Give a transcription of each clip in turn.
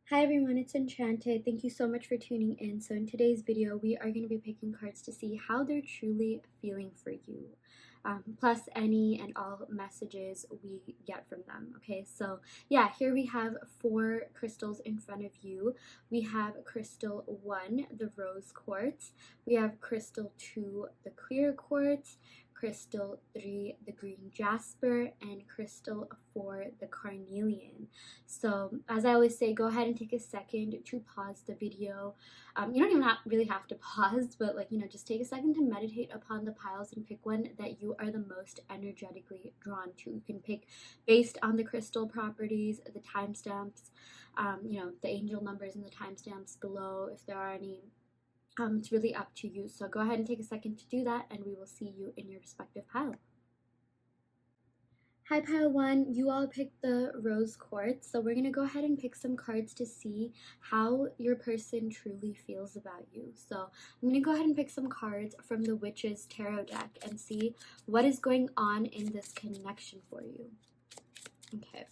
Hi everyone, it's Enchanted. Thank you so much for tuning in. So in today's video, we are going to be picking cards to see how they're truly feeling for you, plus any and all messages we get from them. Okay, so yeah, here we have 4 crystals in front of you. We have crystal 1, the rose quartz. We have crystal 2, the clear quartz. Crystal 3, the green jasper, and crystal 4, the carnelian. So as I always say, go ahead and take a second to pause the video. You don't even really have to pause, but just take a second to meditate upon the piles and pick one that you are the most energetically drawn to. You can pick based on the crystal properties, the timestamps, the angel numbers and the timestamps below if there are any. It's really up to you. So go ahead and take a second to do that, and we will see you in your respective pile. Hi Pile 1, you all picked the rose quartz, so we're going to go ahead and pick some cards to see how your person truly feels about you. So I'm going to go ahead and pick some cards from the Witch's Tarot deck and see what is going on in this connection for you. Okay.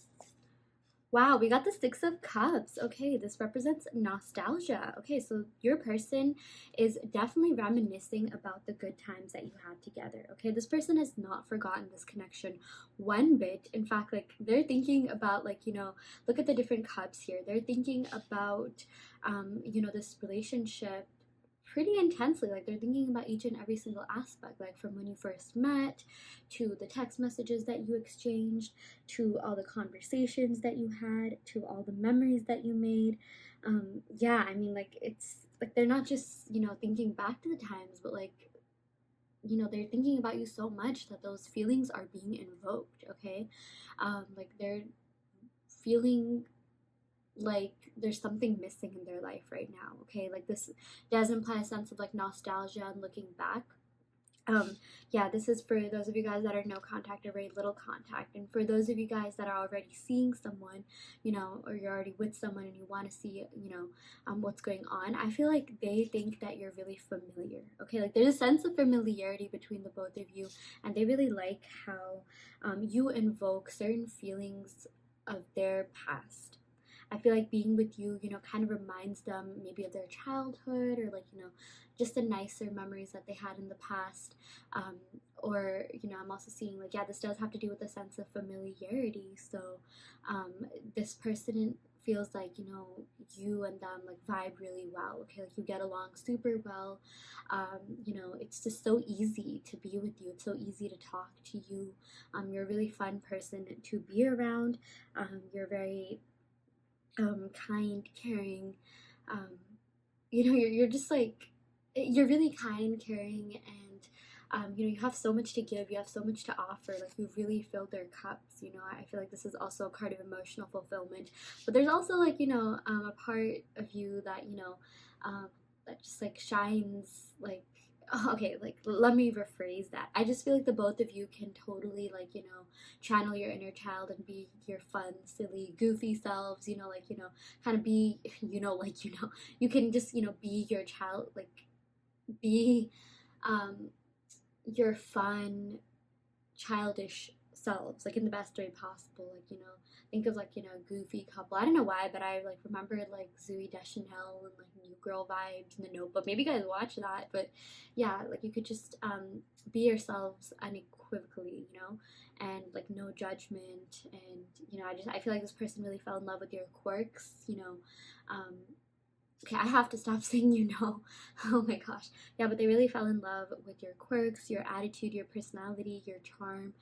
Wow, we got the Six of Cups. Okay, this represents nostalgia. Okay, so your person is definitely reminiscing about the good times that you had together. Okay, this person has not forgotten this connection one bit. In fact, they're thinking about look at the different cups here. They're thinking about this relationship pretty intensely. Like they're thinking about each and every single aspect, like from when you first met to the text messages that you exchanged to all the conversations that you had to all the memories that you made. Yeah, I mean, it's like they're not just thinking back to the times, but they're thinking about you so much that those feelings are being invoked. Okay, like they're feeling like there's something missing in their life right now. Okay, like this does imply a sense of like nostalgia and looking back. Yeah, this is for those of you guys that are no contact or very little contact, and for those of you guys that are already seeing someone, or you're already with someone and you want to see what's going on. I feel like they think that you're really familiar. Okay, like there's a sense of familiarity between the both of you, and they really like how you invoke certain feelings of their past. I feel like being with you, kind of reminds them maybe of their childhood, or just the nicer memories that they had in the past. Or, I'm also seeing yeah, this does have to do with a sense of familiarity. So this person feels like, you and them like vibe really well. Okay, like you get along super well. It's just so easy to be with you. It's so easy to talk to you. You're a really fun person to be around. You're very kind, caring. Um, you're just like, you're really kind, caring, and you have so much to give. You have so much to offer. Like you really filled their cups. I feel like this is also a card of emotional fulfillment. But there's also a part of you that that just like shines like. Okay, like let me rephrase that. I just feel like the both of you can totally channel your inner child and be your fun, silly, goofy selves, kind of be, you can just, be your child, like be your fun, childish selves, like in the best way possible. Think of a goofy couple. I don't know why, but I remembered like Zooey Deschanel and like New Girl vibes in the Notebook. Maybe you guys watch that, but yeah, like you could just be yourselves unequivocally, and like no judgment. And I feel like this person really fell in love with your quirks. Um, Okay, I have to stop saying Oh my gosh. Yeah, but they really fell in love with your quirks, your attitude, your personality, your charm.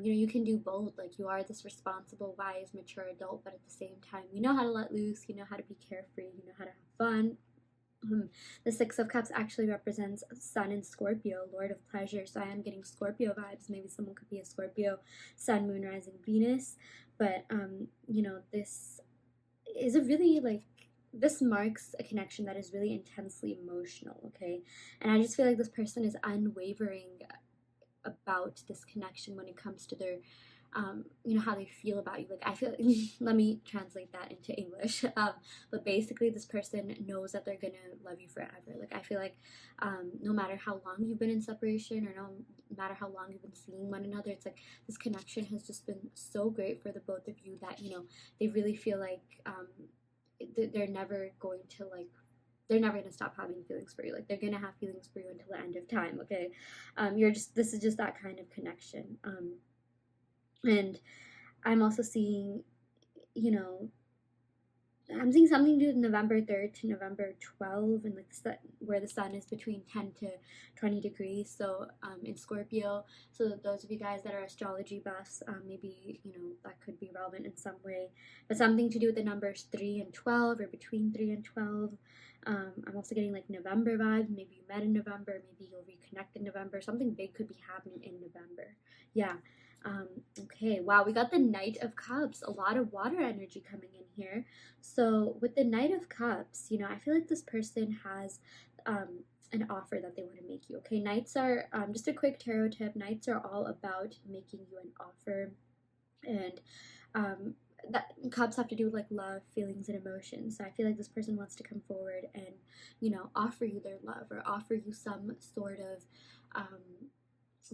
You can do both. Like you are this responsible, wise, mature adult, but at the same time, you know how to let loose, you know how to be carefree, you know how to have fun. The Six of Cups actually represents Sun in Scorpio, Lord of Pleasure. So I am getting Scorpio vibes. Maybe someone could be a Scorpio, Sun, Moon, Rising, Venus. But this is a really this marks a connection that is really intensely emotional. Okay, and I just feel like this person is unwavering about this connection when it comes to their how they feel about you. Like I feel let me translate that into English. But basically this person knows that they're gonna love you forever. Like I feel like no matter how long you've been in separation, or no matter how long you've been seeing one another, it's like this connection has just been so great for the both of you that they really feel like they're never going to like, they're never going to stop having feelings for you. Like, they're going to have feelings for you until the end of time. Okay. This is just that kind of connection. And I'm also seeing, you know, I'm seeing something to do with November 3rd to November 12th, and like where the sun is between 10 to 20 degrees. So in Scorpio. So those of you guys that are astrology buffs, maybe, you know, that could be relevant in some way. But something to do with the numbers 3 and 12, or between 3 and 12. I'm also getting like November vibes. Maybe you met in November. Maybe you'll reconnect in November. Something big could be happening in November. Yeah. Okay, wow, we got the Knight of Cups, a lot of water energy coming in here. So with the Knight of Cups, you know, I feel like this person has an offer that they want to make you. Okay, Knights are, just a quick tarot tip, Knights are all about making you an offer, and that cups have to do with like love, feelings, and emotions. So I feel like this person wants to come forward and, you know, offer you their love, or offer you some sort of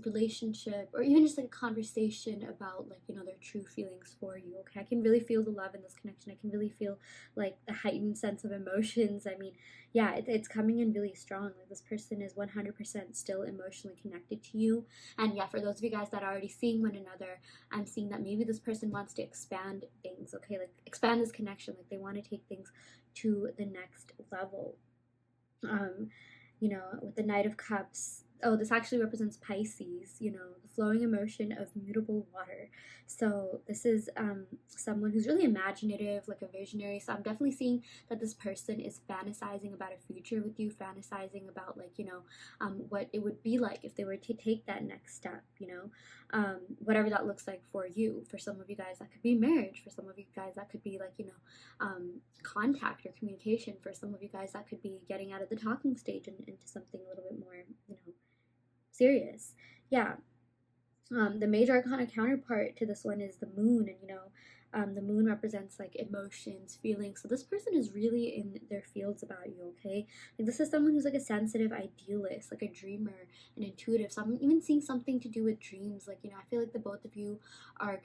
relationship, or even just like a conversation about, like, you know, their true feelings for you. Okay, I can really feel the love in this connection. I can really feel like the heightened sense of emotions. I mean, yeah, it's coming in really strong. Like, this person is 100% still emotionally connected to you. And yeah, for those of you guys that are already seeing one another, I'm seeing that maybe this person wants to expand things. Okay, like expand this connection. Like, they want to take things to the next level. You know, with the Knight of Cups, oh, this actually represents Pisces, you know, the flowing emotion of mutable water. So this is someone who's really imaginative, like a visionary. So I'm definitely seeing that this person is fantasizing about a future with you, fantasizing about, like, you know, what it would be like if they were to take that next step, you know, whatever that looks like for you. For some of you guys, that could be marriage. For some of you guys, that could be like, you know, contact or communication. For some of you guys, that could be getting out of the talking stage and into something a little bit more, you know, serious. Yeah. The major arcana counterpart to this one is the moon, and you know, the moon represents like emotions, feelings. So this person is really in their fields about you. Okay, like, this is someone who's like a sensitive idealist, like a dreamer, an intuitive. So I'm even seeing something to do with dreams. Like, you know, I feel like the both of you are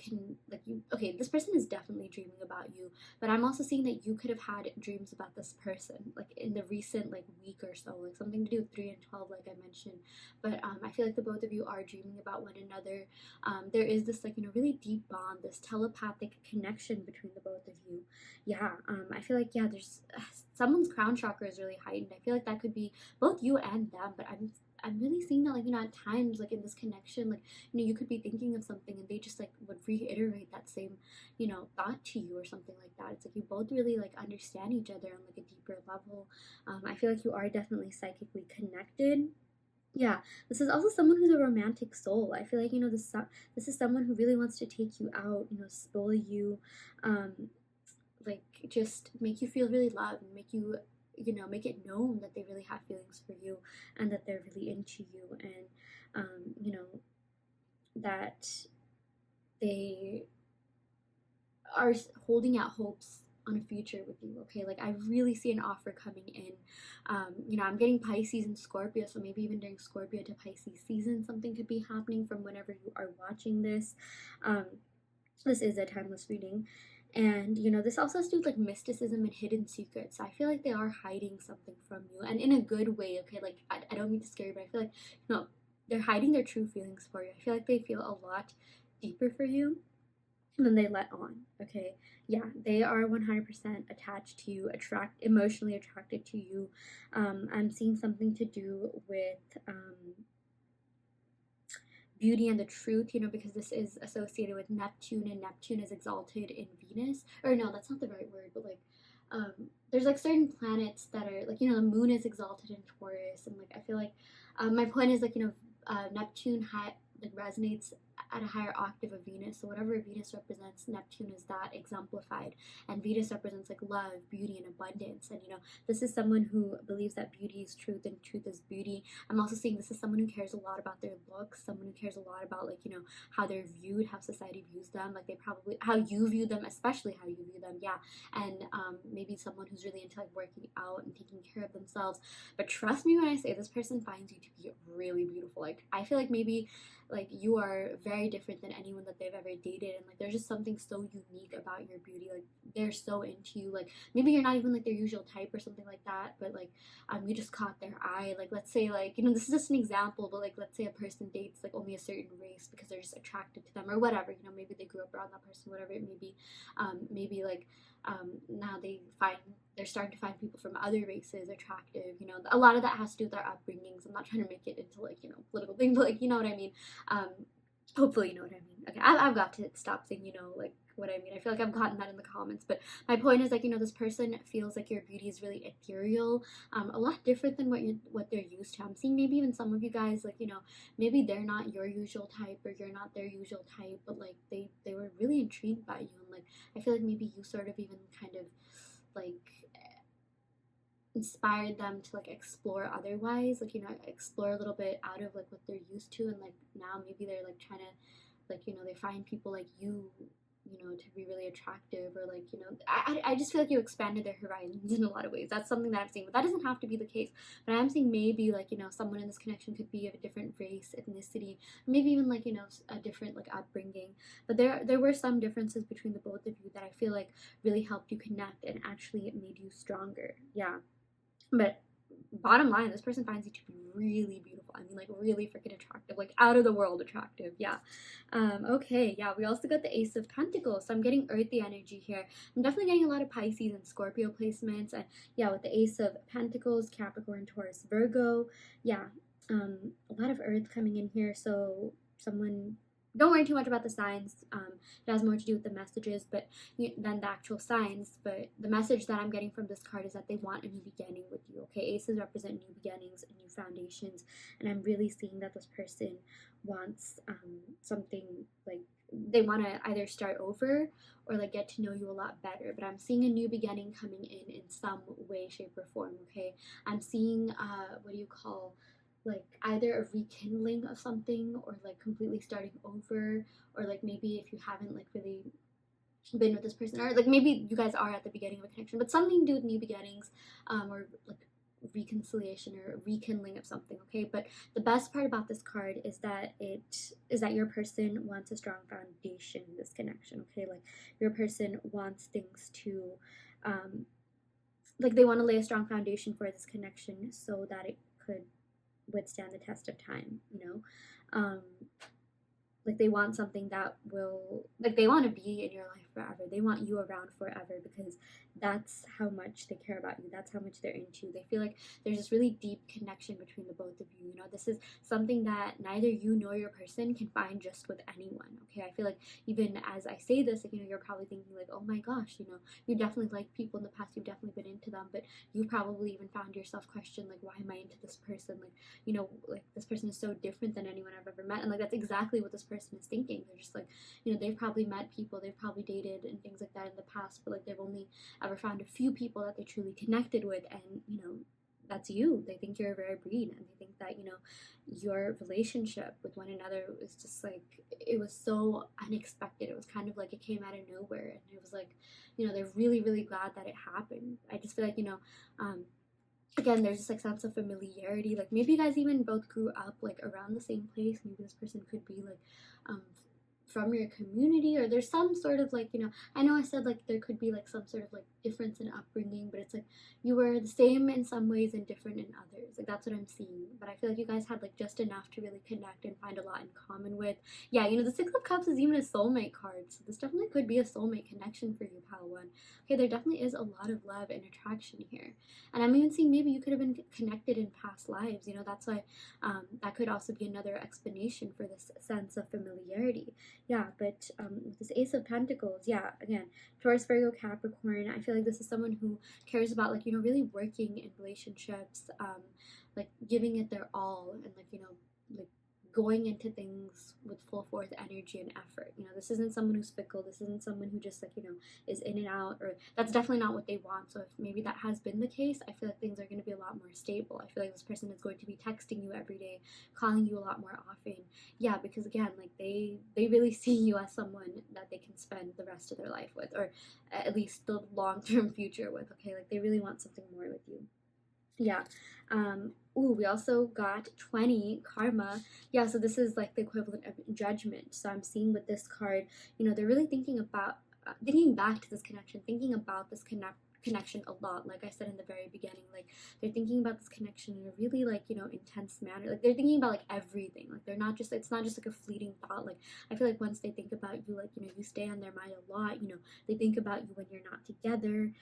okay, this person is definitely dreaming about you, but I'm also seeing that you could have had dreams about this person, like in the recent like week or so, like something to do with 3 and 12, like I mentioned. But I feel like the both of you are dreaming about one another. There is this, like, you know, really deep bond, this telepathic connection between the both of you. Yeah, I feel like, yeah, there's someone's crown chakra is really heightened. I feel like that could be both you and them, but I'm really seeing that, like, you know, at times, like in this connection, like, you know, you could be thinking of something and they just like would reiterate that same, you know, thought to you or something like that. It's like you both really like understand each other on like a deeper level. I feel like you are definitely psychically connected. Yeah, this is also someone who's a romantic soul. I feel like, you know, this is someone who really wants to take you out, you know, spoil you, um, like, just make you feel really loved, and make you, you know, make it known that they really have feelings for you, and that they're really into you, and you know, that they are holding out hopes on a future with you. Okay, like, I really see an offer coming in. You know, I'm getting Pisces and Scorpio, so maybe even during Scorpio to Pisces season, something could be happening from whenever you are watching this. This is a timeless reading. And, you know, this also has to do with like mysticism and hidden secrets. I feel like they are hiding something from you, and in a good way. Okay, like, I don't mean to scare you, but I feel like, you know, they're hiding their true feelings for you. I feel like they feel a lot deeper for you than they let on. Okay, yeah, they are 100% attached to you, emotionally attracted to you. I'm seeing something to do with beauty and the truth, you know, because this is associated with Neptune, and Neptune is exalted in Venus. Or no, that's not the right word, but like, there's like certain planets that are like, you know, the moon is exalted in Taurus, and like, I feel like, my point is, like, you know, Neptune like resonates at a higher octave of Venus. So whatever Venus represents, Neptune is that exemplified, and Venus represents like love, beauty, and abundance. And, you know, this is someone who believes that beauty is truth and truth is beauty. I'm also seeing this is someone who cares a lot about their looks, someone who cares a lot about, like, you know, how they're viewed, how society views them, like they probably how you view them, especially how you view them. Yeah, and maybe maybe someone who's really into like working out and taking care of themselves. But trust me when I say this person finds you to be really beautiful. Like I feel like maybe like you are very different than anyone that they've ever dated, and like there's just something so unique about your beauty. Like they're so into you. Like maybe you're not even like their usual type or something like that, but like you just caught their eye. Like let's say, like, you know, this is just an example, but like let's say a person dates like only a certain race because they're just attracted to them or whatever, you know, maybe they grew up around that person, whatever it may be. Maybe like now they're starting to find people from other races attractive. You know, a lot of that has to do with their upbringings. I'm not trying to make it into like, you know, political thing, but like, you know what I mean. um Hopefully you know what I mean. Okay, I've got to stop saying, you know, like what I mean. I feel like I've gotten that in the comments, but my point is like, you know, this person feels like your beauty is really ethereal, a lot different than what they're used to. I'm seeing maybe even some of you guys, like, you know, maybe they're not your usual type or you're not their usual type, but like they were really intrigued by you, and like I feel like maybe you sort of even kind of like inspired them to like explore otherwise, like, you know, explore a little bit out of like what they're used to, and like now maybe they're like trying to, like, you know, they find people like you know, to be really attractive, or like, you know, I just feel like you expanded their horizons in a lot of ways. That's something that I'm seeing, but that doesn't have to be the case. But I'm seeing maybe like, you know, someone in this connection could be of a different race, ethnicity, maybe even like, you know, a different like upbringing. But there were some differences between the both of you that I feel like really helped you connect and actually it made you stronger. Yeah. But bottom line, this person finds you to be really beautiful. I mean, like really freaking attractive, like out of the world attractive. Yeah. Okay. Yeah. We also got the Ace of Pentacles. So I'm getting earthy energy here. I'm definitely getting a lot of Pisces and Scorpio placements. And yeah, with the Ace of Pentacles, Capricorn, Taurus, Virgo. Yeah. A lot of earth coming in here. So someone, don't worry too much about the signs. It has more to do with the messages, but than the actual signs. But the message that I'm getting from this card is that they want a new beginning with you. Okay, aces represent new beginnings and new foundations, and I'm really seeing that this person wants something like they want to either start over or like get to know you a lot better. But I'm seeing a new beginning coming in some way, shape, or form. Okay, I'm seeing what do you call, like either a rekindling of something or like completely starting over, or like maybe if you haven't like really been with this person, or like maybe you guys are at the beginning of a connection, but something to do with new beginnings, or like reconciliation or rekindling of something. Okay, but the best part about this card is that your person wants a strong foundation in this connection. Okay, like your person wants things to like they want to lay a strong foundation for this connection so that it could withstand the test of time, you know. Like they want something that will, like they want to be in your life forever. They want you around forever because that's how much they care about you. That's how much they're into you. They feel like there's this really deep connection between the both of you. You know, this is something that neither you nor your person can find just with anyone. Okay, I feel like even as I say this, like, you know, you're probably thinking like, oh my gosh, you know, you definitely like people in the past, you've definitely been into them, but you probably even found yourself question like, why am I into this person? Like, you know, like this person is so different than anyone I've ever met, and like that's exactly what this person is thinking. They're just like, you know, they've probably met people, they've probably dated and things like that in the past, but like they've only ever found a few people that they truly connected with, and you know, that's you. They think you're a rare breed, and they think that, you know, your relationship with one another was just like, it was so unexpected. It was kind of like it came out of nowhere, and it was like, you know, they're really really glad that it happened. I just feel like, you know, again, there's this like sense of familiarity. Like maybe you guys even both grew up like around the same place. Maybe this person could be like from your community, or there's some sort of like, you know, I know I said like there could be like some sort of like difference in upbringing, but it's like you were the same in some ways and different in others. Like that's what I'm seeing. But I feel like you guys had like just enough to really connect and find a lot in common with. Yeah, you know, the Six of Cups is even a soulmate card, so this definitely could be a soulmate connection for you, pal one. Okay, there definitely is a lot of love and attraction here, and I'm even seeing maybe you could have been connected in past lives. You know, that's why that could also be another explanation for this sense of familiarity. Yeah, but with this Ace of Pentacles, yeah, again, Taurus, Virgo, Capricorn, I feel like this is someone who cares about, like, you know, really working in relationships, like giving it their all, and like, you know, like going into things with full force energy and effort. You know, this isn't someone who's fickle. This isn't someone who just like, you know, is in and out, or that's definitely not what they want. So if maybe that has been the case, I feel like things are going to be a lot more stable. I feel like this person is going to be texting you every day, calling you a lot more often. Yeah, because again, like they really see you as someone that they can spend the rest of their life with, or at least the long-term future with. Okay, like they really want something more with you. Yeah. Ooh, we also got 20 karma. Yeah, so this is like the equivalent of judgment. So I'm seeing with this card, you know, they're really thinking about thinking back to this connection, thinking about this connection a lot. Like I said in the very beginning, like they're thinking about this connection in a really like, you know, intense manner. Like they're thinking about like everything. Like they're not just, it's not just like a fleeting thought. Like I feel like once they think about you, like, you know, you stay on their mind a lot. You know, they think about you when you're not together.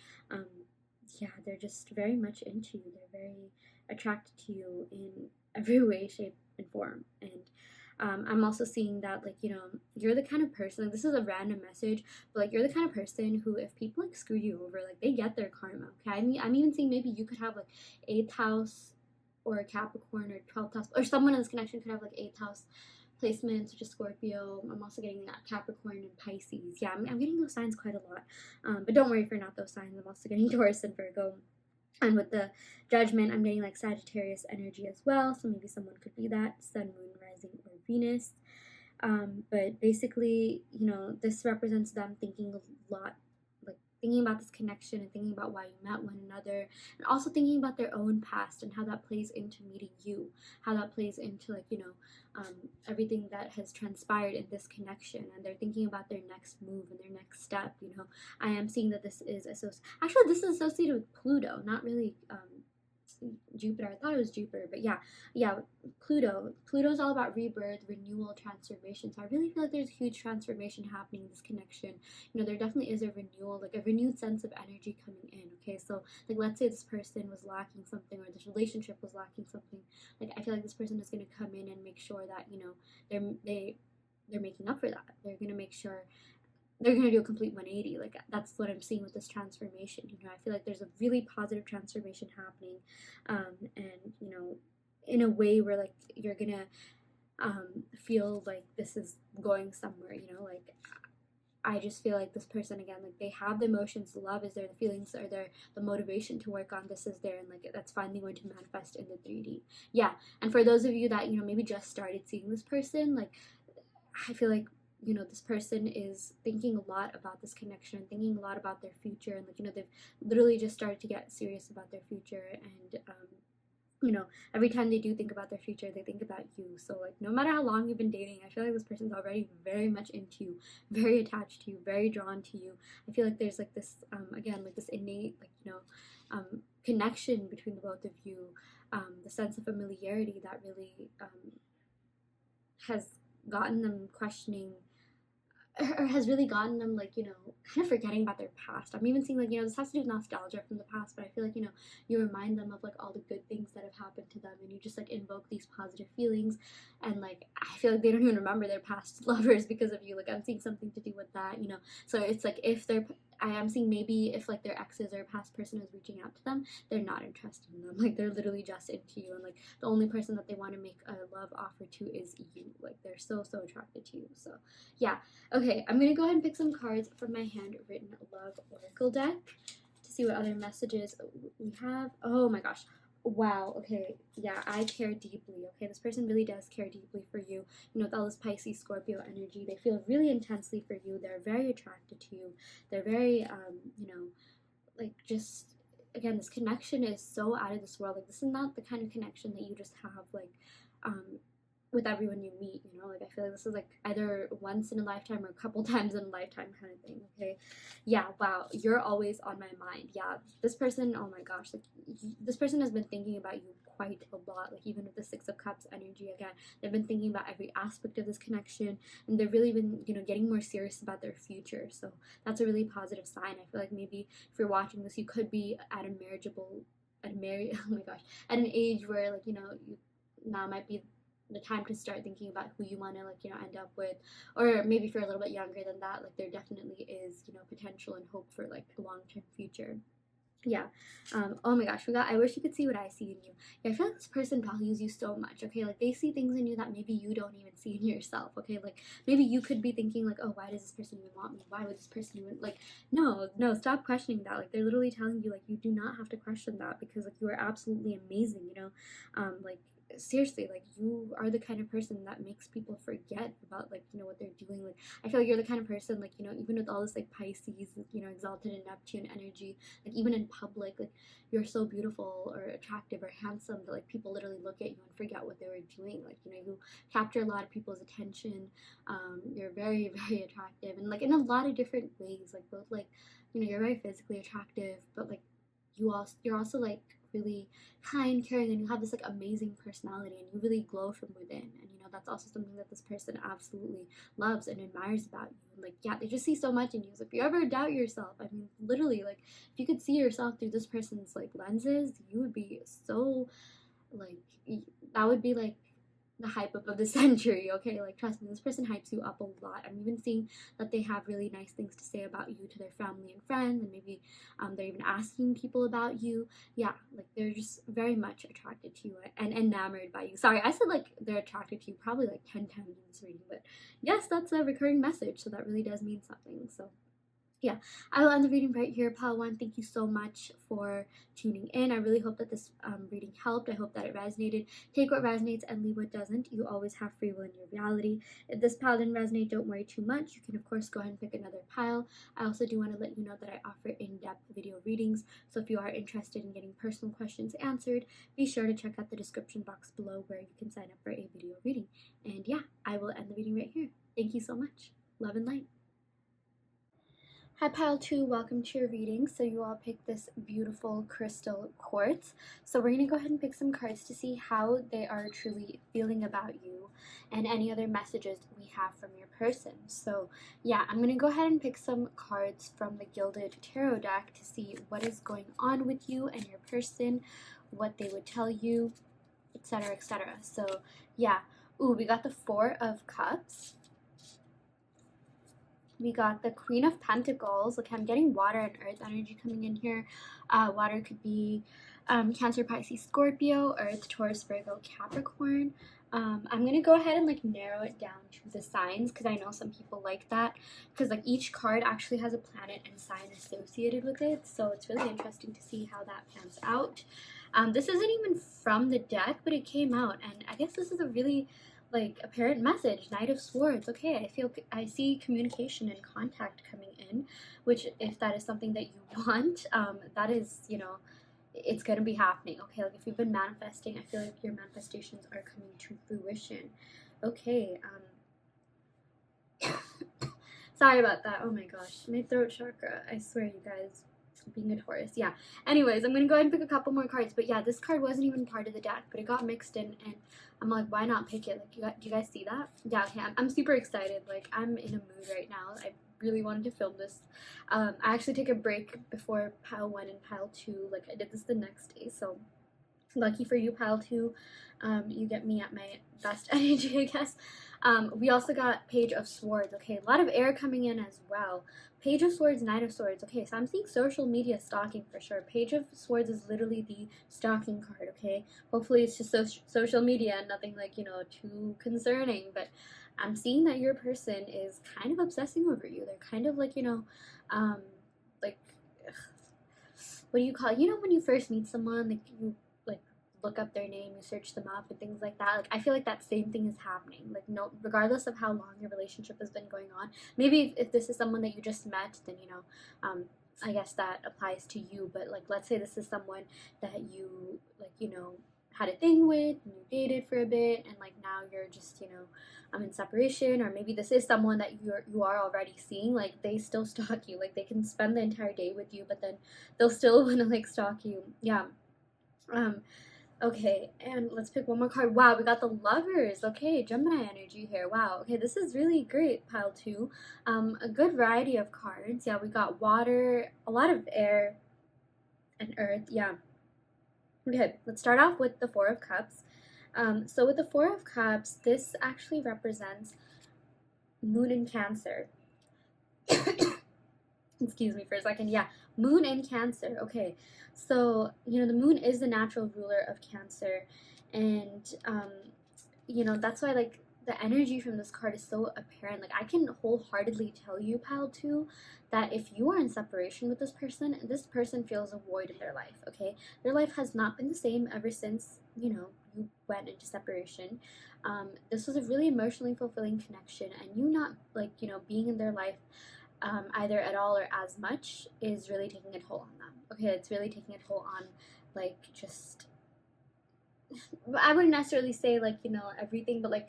Yeah, they're just very much into you. They're very attracted to you in every way, shape, and form. And I'm also seeing that, like, you know, you're the kind of person, like, this is a random message, but like, you're the kind of person who, if people like screw you over, like, they get their karma. Okay, I mean, I'm even seeing maybe you could have like 8th house or a Capricorn, or 12th house, or someone in this connection could have like 8th house placements, which is Scorpio. I'm also getting that Capricorn and Pisces. Yeah, I'm getting those signs quite a lot. But don't worry if you're not those signs. I'm also getting Taurus and Virgo. And with the judgment, I'm getting like Sagittarius energy as well. So maybe someone could be that Sun, Moon, Rising, or Venus. But basically, you know, this represents them thinking a lot, like thinking about this connection and thinking about why you met one another, and also thinking about their own past and how that plays into meeting you, how that plays into, like, you know, everything that has transpired in this connection. And they're thinking about their next move and their next step. You know, I am seeing that this is actually this is associated with Pluto, not really Jupiter. I thought it was Jupiter, but yeah, Pluto. Pluto's all about rebirth, renewal, transformation. So I really feel like there's a huge transformation happening in this connection. You know, there definitely is a renewal, like a renewed sense of energy coming in. Okay, so like let's say this person was lacking something, or this relationship was lacking something. Like I feel like this person is going to come in and make sure that, you know, they're making up for that. They're going to make sure they're going to do a complete 180. Like that's what I'm seeing with this transformation. You know, I feel like there's a really positive transformation happening, and you know, in a way where like you're gonna feel like this is going somewhere. You know, like I just feel like this person, again, like they have the emotions, the love is there, the feelings are there, the motivation to work on this is there, and like that's finally going to manifest in the 3D. Yeah, and for those of you that, you know, maybe just started seeing this person, like I feel like, you know, this person is thinking a lot about this connection, thinking a lot about their future, and like, you know, they've literally just started to get serious about their future. And you know, every time they do think about their future, they think about you. So like no matter how long you've been dating, I feel like this person's already very much into you, very attached to you, very drawn to you. I feel like there's like this again, like this innate, like, you know, connection between the both of you, the sense of familiarity that really has gotten them questioning, or has really gotten them, like, you know, kind of forgetting about their past. I'm even seeing, like, you know, this has to do with nostalgia from the past, but I feel like, you know, you remind them of like all the good things that have happened to them, and you just like invoke these positive feelings. And like I feel like they don't even remember their past lovers because of you. Like I'm seeing something to do with that, you know. So it's like if they're, I am seeing maybe if like their exes or a past person is reaching out to them, they're not interested in them. Like they're literally just into you, and like the only person that they want to make a love offer to is you. Like they're so attracted to you. So yeah. Okay, I'm gonna go ahead and pick some cards from my handwritten love oracle deck to see what other messages we have. Oh my gosh. Wow. Okay. Yeah, I care deeply. Okay, this person really does care deeply for you. You know, with all this Pisces, Scorpio energy, they feel really intensely for you. They're very attracted to you. They're very, you know, like just, again, this connection is so out of this world. Like this is not the kind of connection that you just have like with everyone you meet, you know. Like I feel like this is like either once in a lifetime or a couple times in a lifetime kind of thing. Okay, yeah, wow, you're always on my mind. Yeah, this person, oh my gosh, like this person has been thinking about you quite a lot. Like even with the 6 of Cups energy, again, they've been thinking about every aspect of this connection, and they've really been, you know, getting more serious about their future. So that's a really positive sign. I feel like maybe if you're watching this, you could be at a oh my gosh, at an age where, like, you know, you now might be the time to start thinking about who you want to, like, you know, end up with. Or maybe if you're a little bit younger than that, like there definitely is, you know, potential and hope for like a long-term future. Yeah. Oh my gosh, I wish you could see what I see in you. Yeah, I feel like this person values you so much, okay? Like they see things in you that maybe you don't even see in yourself, okay? Like maybe you could be thinking like, oh, why does this person even want me? Why would this person even like no, stop questioning that. Like they're literally telling you like you do not have to question that because like you are absolutely amazing, you know? Like seriously, like you are the kind of person that makes people forget about like, you know, what they're doing. Like I feel like you're the kind of person like, you know, even with all this like Pisces, you know, exalted in Neptune energy, like even in public, like you're so beautiful or attractive or handsome that like people literally look at you and forget what they were doing. Like, you know, you capture a lot of people's attention. You're very very attractive and like in a lot of different ways, like both like, you know, you're very physically attractive, but like you're also like really kind, caring, and you have this like amazing personality and you really glow from within. And you know that's also something that this person absolutely loves and admires about you. And like yeah, they just see so much in you. So if you ever doubt yourself, I mean literally like if you could see yourself through this person's like lenses, you would be so like that would be like the hype up of the century, okay? Like trust me, this person hypes you up a lot. I'm even seeing that they have really nice things to say about you to their family and friends, and maybe they're even asking people about you. Yeah, like they're just very much attracted to you and enamored by you. Sorry, I said like they're attracted to you probably like 10 times in this reading, but yes, that's a recurring message, so that really does mean something. So yeah, I will end the reading right here. Pile 1, thank you so much for tuning in. I really hope that this reading helped. I hope that it resonated. Take what resonates and leave what doesn't. You always have free will in your reality. If this pile didn't resonate, don't worry too much. You can, of course, go ahead and pick another pile. I also do want to let you know that I offer in-depth video readings. So if you are interested in getting personal questions answered, be sure to check out the description box below where you can sign up for a video reading. And yeah, I will end the reading right here. Thank you so much. Love and light. Hi Pile 2, welcome to your reading. So you all picked this beautiful crystal quartz. So we're going to go ahead and pick some cards to see how they are truly feeling about you and any other messages we have from your person. So yeah, I'm going to go ahead and pick some cards from the Gilded Tarot deck to see what is going on with you and your person, what they would tell you, etc, etc. So yeah, ooh, we got the Four of Cups. We got the Queen of Pentacles. Look, I'm getting water and earth energy coming in here. Water could be Cancer, Pisces, Scorpio, Earth, Taurus, Virgo, Capricorn. I'm going to go ahead and like narrow it down to the signs because I know some people like that because like each card actually has a planet and sign associated with it. So it's really interesting to see how that pans out. This isn't even from the deck, but it came out, and I guess this is a really like apparent message. Knight of Swords. Okay, I see communication and contact coming in, which if that is something that you want, that is, you know, it's gonna be happening. Okay, like if you've been manifesting, I feel like your manifestations are coming to fruition. Okay, sorry about that. Oh my gosh, my throat chakra, I swear, you guys, being a Taurus. Yeah, anyways, I'm gonna go ahead and pick a couple more cards, but yeah, this card wasn't even part of the deck, but it got mixed in, and I'm like, why not pick it? Like, do you guys see that? Yeah, okay, I'm super excited. Like, I'm in a mood right now. I really wanted to film this. I actually take a break before pile 1 and pile 2. Like, I did this the next day, so lucky for you, pile 2. You get me at my best energy, I guess. We also got Page of Swords. Okay, a lot of air coming in as well. Page of Swords, Knight of Swords. Okay, so I'm seeing social media stalking for sure. Page of Swords is literally the stalking card, okay? Hopefully it's just social media and nothing like, you know, too concerning. But I'm seeing that your person is kind of obsessing over you. They're kind of like, you know, like, what do you call it? You know when you first meet someone, like you like look up their name, you search them up and things like that. Like I feel like that same thing is happening. Like no, regardless of how long your relationship has been going on. Maybe if this is someone that you just met, then you know, I guess that applies to you. But like let's say this is someone that you like, you know, had a thing with and you dated for a bit and like now you're just, you know, I'm in separation, or maybe this is someone that you are already seeing. Like they still stalk you. Like they can spend the entire day with you, but then they'll still want to like stalk you. Yeah. Um, okay, and let's pick one more card. Wow, we got the Lovers. Okay, Gemini energy here. Wow. Okay, this is really great, pile 2. A good variety of cards. Yeah, we got water, a lot of air and earth. Yeah. Okay, let's start off with the Four of Cups. So with the Four of Cups, this actually represents Moon in Cancer. Excuse me for a second. Yeah, Moon in Cancer. Okay, so the moon is the natural ruler of Cancer, and that's why like the energy from this card is so apparent. Like I can wholeheartedly tell you, pal, too, that if you are in separation with this person feels a void in their life. Okay, their life has not been the same ever since you went into separation. This was a really emotionally fulfilling connection, and you not like being in their life either at all or as much is really taking a toll on them. Okay, it's really taking a toll on like just I wouldn't necessarily say like everything, but like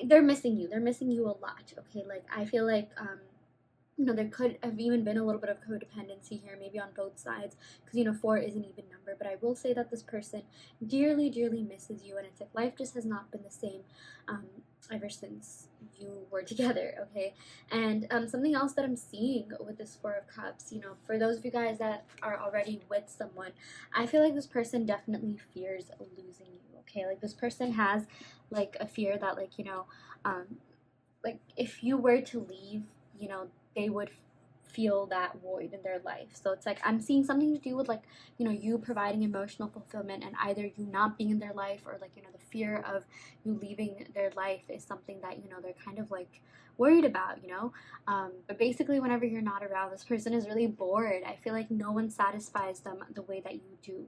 they're missing you. They're missing you a lot. Okay, like I feel like there could have even been a little bit of codependency here, maybe on both sides, because 4 is an even number. But I will say that this person dearly, dearly misses you, and it's like life just has not been the same ever since you were together. Okay, and something else that I'm seeing with this 4 of Cups, for those of you guys that are already with someone, I feel like this person definitely fears losing you. Okay, like this person has like a fear that like if you were to leave, they would feel that void in their life. So it's like I'm seeing something to do with like you providing emotional fulfillment, and either you not being in their life, or like the fear of you leaving their life is something that they're kind of like worried about. But basically whenever you're not around, this person is really bored. I feel like no one satisfies them the way that you do.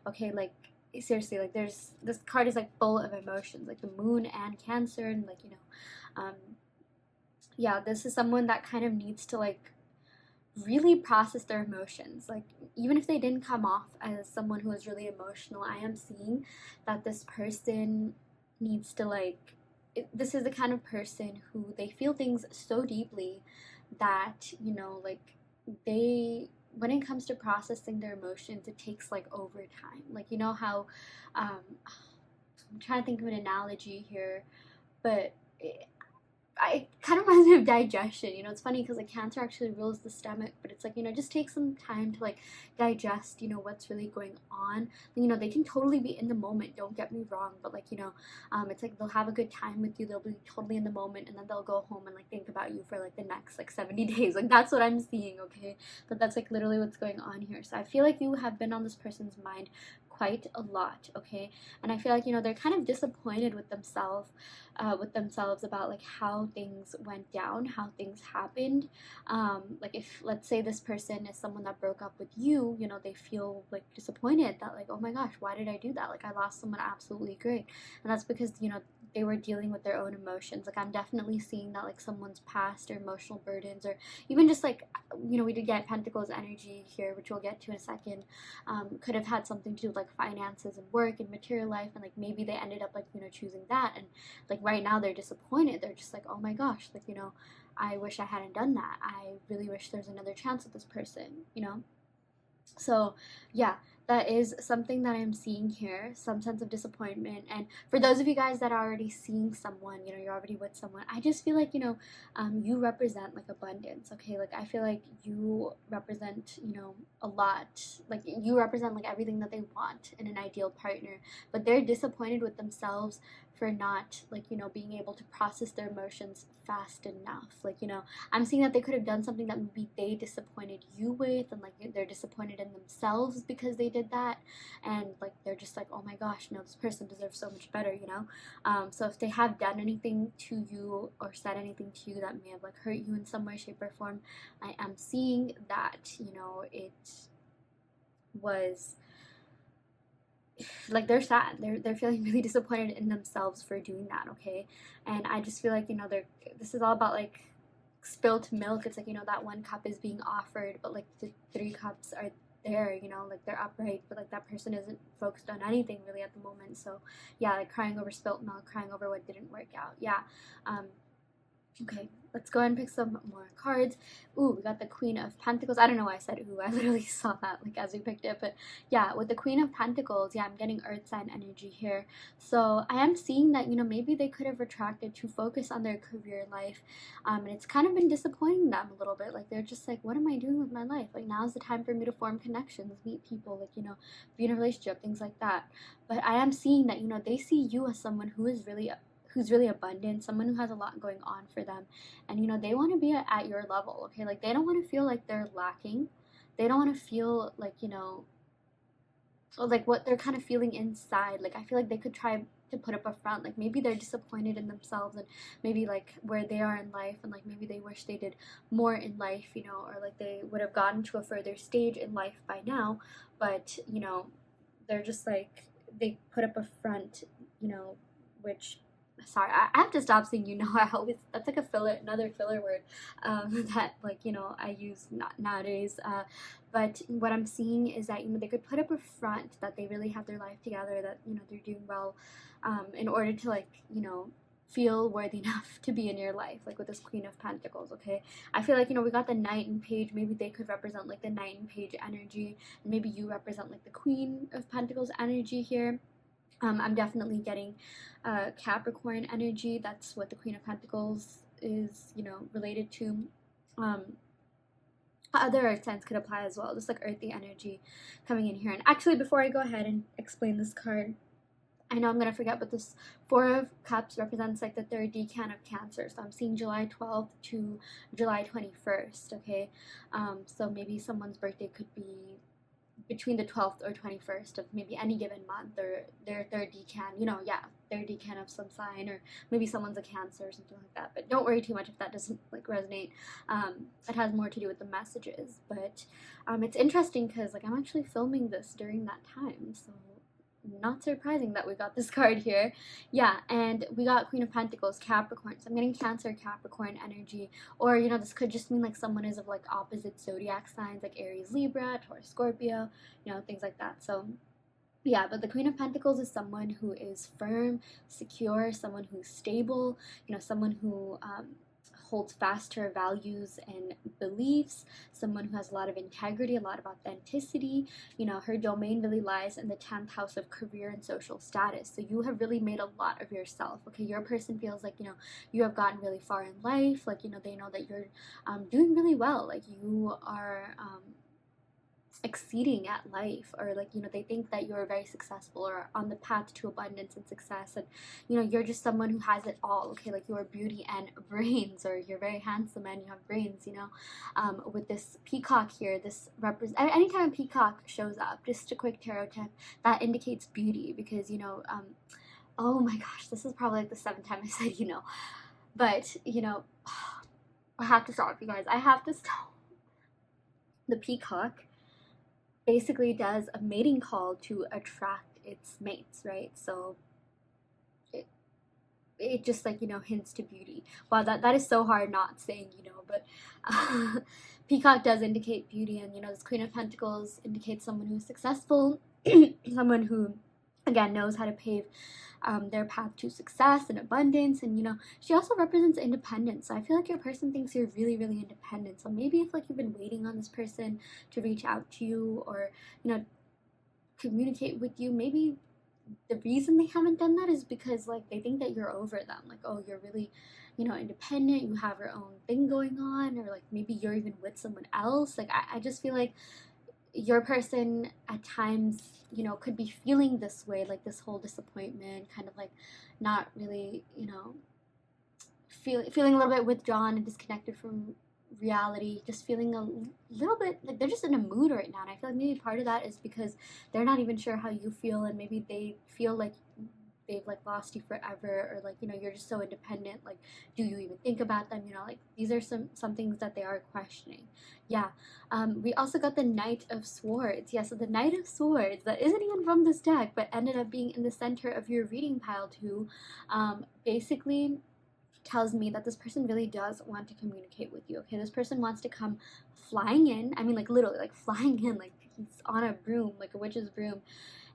Okay, like seriously, like this card is like full of emotions, like the moon and Cancer, and like um yeah, this is someone that kind of needs to like really process their emotions. Like even if they didn't come off as someone who is really emotional, I am seeing that this person needs to like this is the kind of person who they feel things so deeply that like they when it comes to processing their emotions, it takes like overtime. Like how I'm trying to think of an analogy here, but I kind of reminds me of digestion. It's funny because like Cancer actually rules the stomach, but it's like just take some time to like digest what's really going on. They can totally be in the moment, don't get me wrong, but like it's like they'll have a good time with you, they'll be totally in the moment, and then they'll go home and like think about you for like the next like 70 days. Like that's what I'm seeing. Okay, but that's like literally what's going on here. So I feel like you have been on this person's mind quite a lot. Okay, and I feel like they're kind of disappointed with themselves about like how things went down, how things happened. Like if let's say this person is someone that broke up with you, they feel like disappointed that like, oh my gosh, why did I do that? Like I lost someone absolutely great. And that's because they were dealing with their own emotions. Like I'm definitely seeing that like someone's past or emotional burdens, or even just like we did get Pentacles energy here, which we'll get to in a second, could have had something to do with like finances and work and material life, and like maybe they ended up like choosing that, and like right now they're disappointed. They're just like, oh my gosh, like I wish I hadn't done that. I really wish there's another chance with this person. So yeah, that is something that I'm seeing here, some sense of disappointment. And for those of you guys that are already seeing someone, you're already with someone, I just feel like you represent like abundance. Okay, like I feel like you represent a lot. Like you represent like everything that they want in an ideal partner, but they're disappointed with themselves for not like being able to process their emotions fast enough. Like I'm seeing that they could have done something that maybe they disappointed you with, and like they're disappointed in themselves because they did that, and like they're just like, oh my gosh, no, this person deserves so much better. So if they have done anything to you or said anything to you that may have like hurt you in some way, shape, or form, I am seeing that it was like they're sad, they're feeling really disappointed in themselves for doing that. Okay, and I just feel like this is all about like spilt milk. It's like that 1 cup is being offered, but like the 3 cups are there, like they're upright, but like that person isn't focused on anything really at the moment. So yeah, like crying over spilt milk, crying over what didn't work out. Yeah. Okay, let's go ahead and pick some more cards. Ooh, we got the Queen of Pentacles. I don't know why I said ooh. I literally saw that like as we picked it. But yeah, with the Queen of Pentacles, yeah, I'm getting Earth sign energy here. So I am seeing that maybe they could have retracted to focus on their career life, and it's kind of been disappointing them a little bit. Like they're just like, what am I doing with my life? Like now's the time for me to form connections, meet people, like be in a relationship, things like that. But I am seeing that they see you as someone who's really abundant, someone who has a lot going on for them, and they want to be at your level. Okay, like they don't want to feel like they're lacking. they don't want to feel like, you know, like what they're kind of feeling inside. Like I feel like they could try to put up a front, like maybe they're disappointed in themselves and maybe like where they are in life, and like maybe they wish they did more in life, you know, or like they would have gotten to a further stage in life by now, but you know, they're just like, they put up a front, you know, which, sorry, I have to stop saying, you know, I always, that's like a filler, another filler word, that like, you know, I use not nowadays, but what I'm seeing is that, you know, they could put up a front that they really have their life together, that, you know, they're doing well, in order to like, you know, feel worthy enough to be in your life, like with this Queen of Pentacles. Okay, I feel like, you know, we got the Knight and Page, maybe they could represent like the Knight and Page energy, and maybe you represent like the Queen of Pentacles energy here. I'm definitely getting Capricorn energy. That's what the Queen of Pentacles is, you know, related to. um Other earth signs could apply as well, just like earthy energy coming in here. And actually, before I go ahead and explain this card, I know I'm gonna forget, but this Four of Cups represents like the third decan of Cancer. So I'm seeing July 12th to July 21st. Okay, so maybe someone's birthday could be between the 12th or 21st of maybe any given month, or their third decan, you know, yeah, third decan of some sign, or maybe someone's a Cancer or something like that. But don't worry too much if that doesn't like resonate. It has more to do with the messages, but it's interesting because like I'm actually filming this during that time, so not surprising that we got this card here. Yeah, and we got Queen of Pentacles, Capricorn. So I'm getting Cancer, Capricorn energy, or you know, this could just mean like someone is of like opposite zodiac signs, like Aries, Libra, Taurus, Scorpio, you know, things like that. So yeah, but the Queen of Pentacles is someone who is firm, secure, someone who's stable, you know, someone who holds fast to her values and beliefs, someone who has a lot of integrity, a lot of authenticity. You know, her domain really lies in the 10th house of career and social status. So you have really made a lot of yourself. Okay, your person feels like, you know, you have gotten really far in life. Like, you know, they know that you're doing really well. Like, you are exceeding at life, or like, you know, they think that you're very successful or on the path to abundance and success, and you know, you're just someone who has it all. Okay, like you're beauty and brains, or you're very handsome and you have brains, you know. With this peacock here, this represent, anytime a peacock shows up, just a quick tarot tip, that indicates beauty, because you know, oh my gosh, this is probably like the 7th time I said, you know, but you know, I have to stop, you guys, I have to stop. The peacock basically does a mating call to attract its mates, right? So it just like, you know, hints to beauty. Wow, that is so hard not saying, you know, but peacock does indicate beauty, and you know, this Queen of Pentacles indicates someone who's successful, someone who again knows how to pave their path to success and abundance. And you know, she also represents independence. So I feel like your person thinks you're really, really independent. So maybe if like you've been waiting on this person to reach out to you, or you know, communicate with you, maybe the reason they haven't done that is because like they think that you're over them, like, oh, you're really, you know, independent, you have your own thing going on, or like maybe you're even with someone else. Like I just feel like your person at times, you know, could be feeling this way, like this whole disappointment, kind of like not really, you know, feeling a little bit withdrawn and disconnected from reality, just feeling a little bit like they're just in a mood right now. And I feel like maybe part of that is because they're not even sure how you feel, and maybe they feel like they've like lost you forever, or like, you know, you're just so independent, like do you even think about them, you know, like these are some things that they are questioning. Yeah. We also got the Knight of Swords. Yeah, so the Knight of Swords, that isn't even from this deck, but ended up being in the center of your reading pile too. Basically tells me that this person really does want to communicate with you. Okay, this person wants to come flying in. I mean, like literally, like flying in, like he's on a broom, like a witch's broom,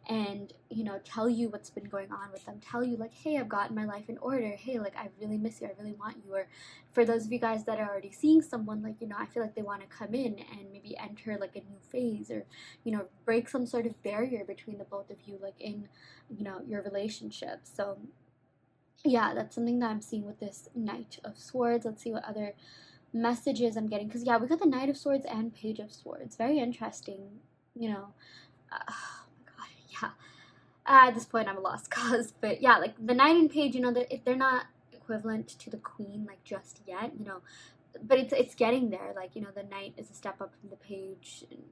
and you know, tell you what's been going on with them. Tell you like, hey, I've gotten my life in order. Hey, like I really miss you. I really want you. Or for those of you guys that are already seeing someone, like, you know, I feel like they want to come in and maybe enter like a new phase, or you know, break some sort of barrier between the both of you, like in, you know, your relationship. So yeah, that's something that I'm seeing with this Knight of Swords. Let's see what other messages I'm getting, because yeah, we got the Knight of Swords and Page of Swords. Very interesting, you know. Oh my god, yeah. At this point, I'm a lost cause, but yeah, like the Knight and Page, you know, if they're not equivalent to the Queen like just yet, you know, but it's getting there. Like, you know, the knight is a step up from the page, and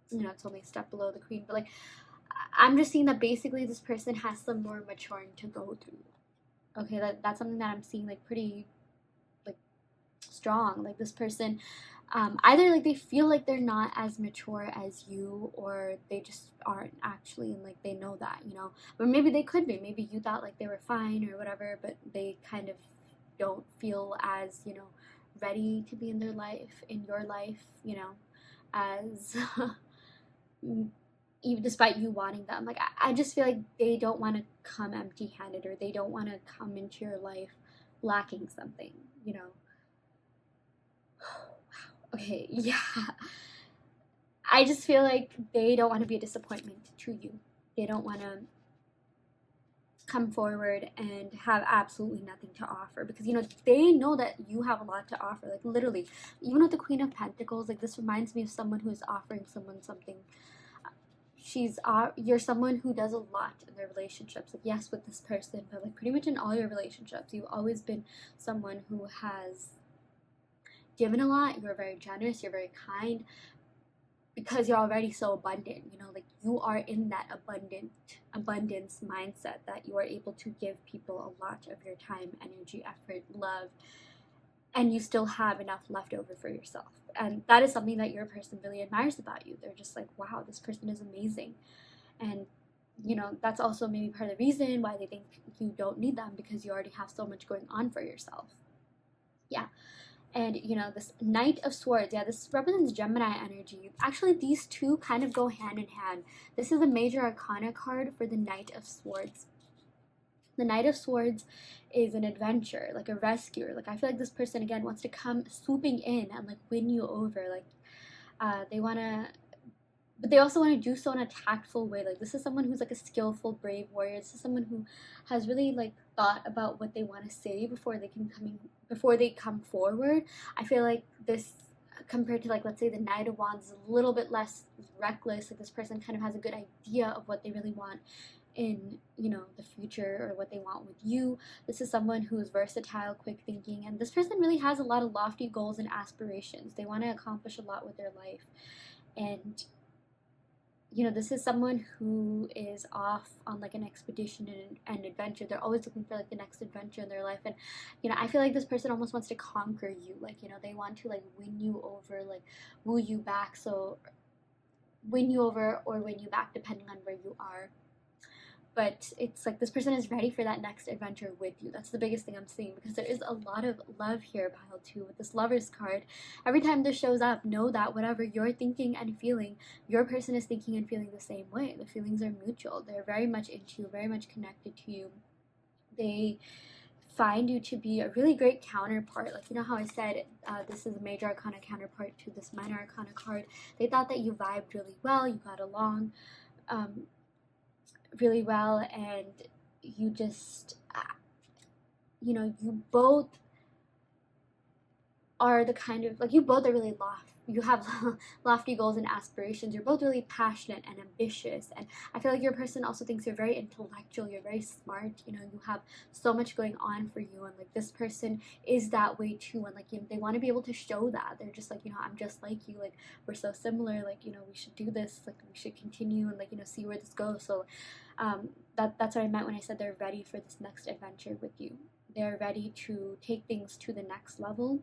you know, it's only a step below the queen. But like, I'm just seeing that basically this person has some more maturing to go through. Okay, that's something that I'm seeing like pretty like strong. Like this person, either like they feel like they're not as mature as you, or they just aren't actually, and like they know that, you know. But maybe they could be. Maybe you thought like they were fine or whatever, but they kind of don't feel as, you know, ready to be in their life, in your life, you know, as even despite you wanting them. Like I just feel like they don't want to come empty-handed, or they don't want to come into your life lacking something, you know. Okay, yeah. I just feel like they don't want to be a disappointment to you. They don't want to come forward and have absolutely nothing to offer, because, you know, they know that you have a lot to offer. Like literally, even with the Queen of Pentacles, like this reminds me of someone who is offering someone something. You're someone who does a lot in their relationships. Like, yes, with this person, but like pretty much in all your relationships, you've always been someone who has given a lot. You're very generous, you're very kind, because you're already so abundant, you know. Like you are in that abundance mindset, that you are able to give people a lot of your time, energy, effort, love, and you still have enough left over for yourself. And that is something that your person really admires about you. They're just like, wow, this person is amazing. And, you know, that's also maybe part of the reason why they think you don't need them, because you already have so much going on for yourself. Yeah. And, you know, this Knight of Swords, yeah, this represents Gemini energy. Actually, these two kind of go hand in hand. This is a major arcana card for the Knight of Swords. The Knight of Swords is an adventure, like a rescuer. Like I feel like this person again wants to come swooping in and like win you over. Like they want to, but they also want to do so in a tactful way. Like this is someone who's like a skillful, brave warrior. This is someone who has really like thought about what they want to say before they come forward. I feel like this, compared to like, let's say the Knight of Wands, is a little bit less reckless. Like this person kind of has a good idea of what they really want in, you know, the future, or what they want with you. This is someone who is versatile, quick thinking, and this person really has a lot of lofty goals and aspirations. They want to accomplish a lot with their life. And, you know, this is someone who is off on like an expedition and adventure. They're always looking for like the next adventure in their life. And, you know, I feel like this person almost wants to conquer you. Like, you know, they want to like win you over, like woo you back. So win you over or win you back, depending on where you are. But it's like this person is ready for that next adventure with you. That's the biggest thing I'm seeing, because there is a lot of love here piled too with this Lovers card. Every time this shows up, know that whatever you're thinking and feeling, your person is thinking and feeling the same way. The feelings are mutual. They're very much into you, very much connected to you. They find you to be a really great counterpart. Like, you know how I said this is a major arcana counterpart to this minor arcana card. They thought that you vibed really well, you got along really well, and you just, you know, you both are the kind of, like, you both are really you have lofty goals and aspirations. You're both really passionate and ambitious, and I feel like your person also thinks you're very intellectual, you're very smart, you know, you have so much going on for you. And like this person is that way too, and like, you know, they want to be able to show that. They're just like, you know, I'm just like you, like we're so similar, like, you know, we should do this, like we should continue, and like, you know, see where this goes. So that's what I meant when I said they're ready for this next adventure with you. They're ready to take things to the next level.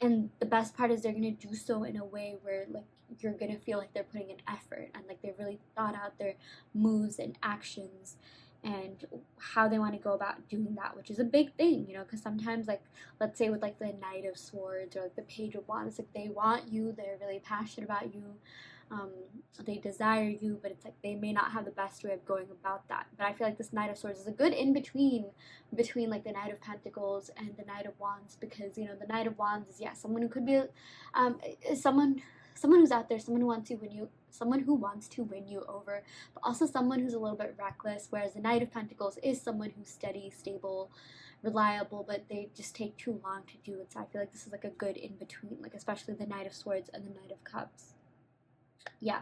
And the best part is they're going to do so in a way where like you're going to feel like they're putting an effort, and like they really thought out their moves and actions and how they want to go about doing that, which is a big thing, you know, because sometimes, like, let's say with like the Knight of Swords or like the Page of Wands, like they want you, they're really passionate about you, they desire you, but it's like they may not have the best way of going about that. But I feel like this Knight of Swords is a good in between like the Knight of Pentacles and the Knight of Wands, because, you know, the Knight of Wands is, yeah, someone who could be someone who's out there, someone who wants to win you over, but also someone who's a little bit reckless. Whereas the Knight of Pentacles is someone who's steady, stable, reliable, but they just take too long to do it. So I feel like this is like a good in between, like especially the Knight of Swords and the Knight of Cups. Yeah,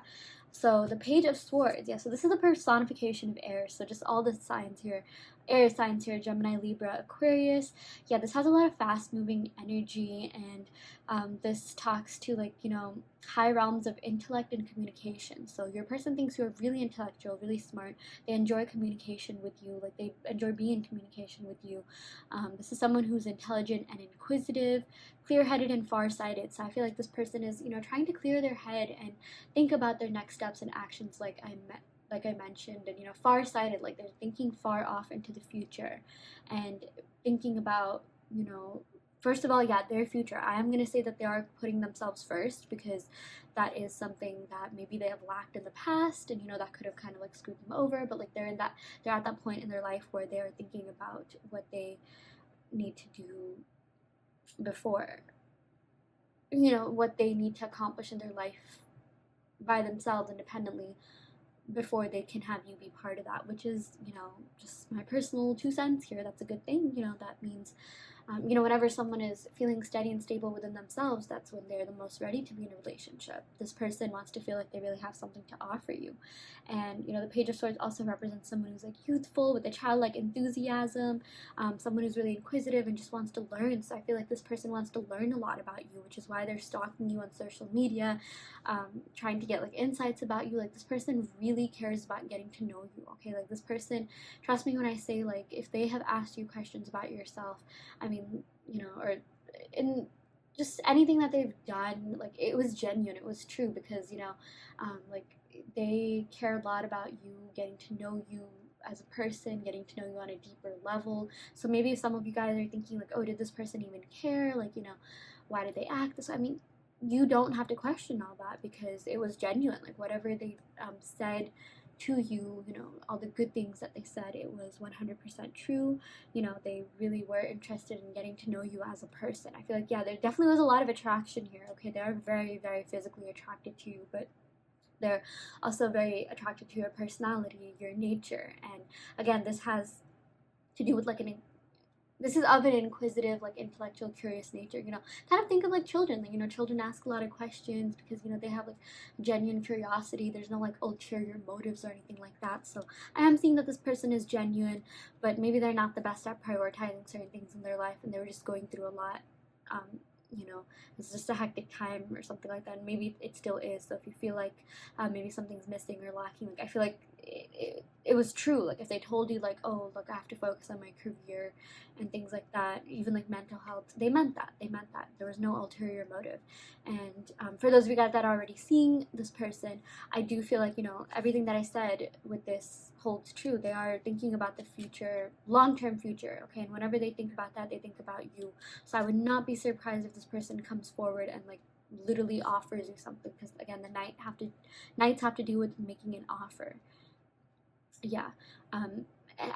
so the Page of Swords, yeah, so this is a personification of air. So just all the signs here, air signs here, Gemini, Libra, Aquarius. Yeah, this has a lot of fast moving energy, and this talks to, like, you know, high realms of intellect and communication. So your person thinks you're really intellectual, really smart. They enjoy communication with you, like they enjoy being in communication with you. This is someone who's intelligent and inquisitive, clear-headed and far-sighted. So I feel like this person is, you know, trying to clear their head and think about their next steps and actions, like I mentioned, and, you know, far-sighted, like they're thinking far off into the future and thinking about, you know, first of all, yeah, their future. I am going to say that they are putting themselves first, because that is something that maybe they have lacked in the past, and, you know, that could have kind of like screwed them over. But like they're at that point in their life where they're thinking about what they need to do before, you know, what they need to accomplish in their life by themselves independently before they can have you be part of that, which is, you know, just my personal 2 cents here. That's a good thing. You know, that means, you know, whenever someone is feeling steady and stable within themselves, that's when they're the most ready to be in a relationship. This person wants to feel like they really have something to offer you. And, you know, the Page of Swords also represents someone who's like youthful with a childlike enthusiasm, someone who's really inquisitive and just wants to learn. So I feel like this person wants to learn a lot about you, which is why they're stalking you on social media, trying to get like insights about you. Like this person really cares about getting to know you, okay? Like this person, trust me when I say, like, if they have asked you questions about yourself, I mean, you know, or in just anything that they've done, like it was genuine, it was true, because, you know, like they care a lot about you, getting to know you as a person, getting to know you on a deeper level. So maybe some of you guys are thinking like, oh, did this person even care? Like, you know, why did they act this way? I mean, you don't have to question all that, because it was genuine. Like whatever they said to you, you know, all the good things that they said, it was 100% true. You know, they really were interested in getting to know you as a person. I feel like, yeah, there definitely was a lot of attraction here, okay? They're very, very physically attracted to you, but they're also very attracted to your personality, your nature. And again, this has to do with like this is of an inquisitive, like intellectual, curious nature. You know, kind of think of like children. Like, you know, children ask a lot of questions because, you know, they have like genuine curiosity. There's no like ulterior motives or anything like that. So I am seeing that this person is genuine, but maybe they're not the best at prioritizing certain things in their life, and they were just going through a lot. You know, it's just a hectic time or something like that, and maybe it still is. So if you feel like maybe something's missing or lacking, like I feel like it was true. Like if they told you like, oh, look, I have to focus on my career and things like that, even like mental health, they meant that. There was no ulterior motive. And for those of you guys that are already seeing this person, I do feel like, you know, everything that I said with this holds true. They are thinking about the future, long-term future, okay? And whenever they think about that, they think about you. So I would not be surprised if this person comes forward and like literally offers you something, because again, the knights have to do with making an offer. Yeah. And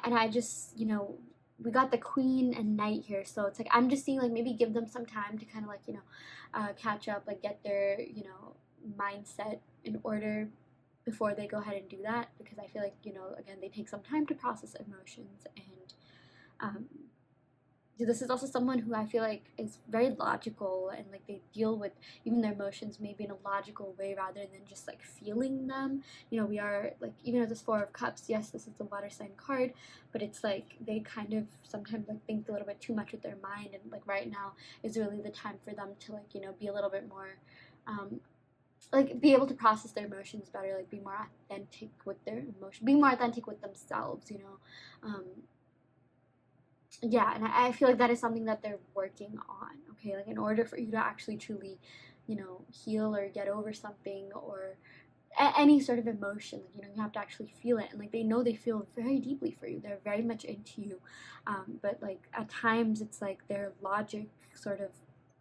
I just, you know, we got the queen and knight here, so it's like I'm just seeing like maybe give them some time to kind of like, you know, catch up, like get their, you know, mindset in order before they go ahead and do that, because I feel like, you know, again, they take some time to process emotions. And this is also someone who I feel like is very logical, and like they deal with even their emotions maybe in a logical way rather than just like feeling them. You know, we are like, even as this Four of Cups, yes, this is the water sign card, but it's like they kind of sometimes like think a little bit too much with their mind, and like right now is really the time for them to like, you know, be a little bit more like be able to process their emotions better, like be more authentic with their emotion, be more authentic with themselves, you know. Yeah, and I feel like that is something that they're working on, okay? Like in order for you to actually truly, you know, heal or get over something, or any sort of emotion, like, you know, you have to actually feel it. And like they know they feel very deeply for you, they're very much into you, but like at times it's like their logic sort of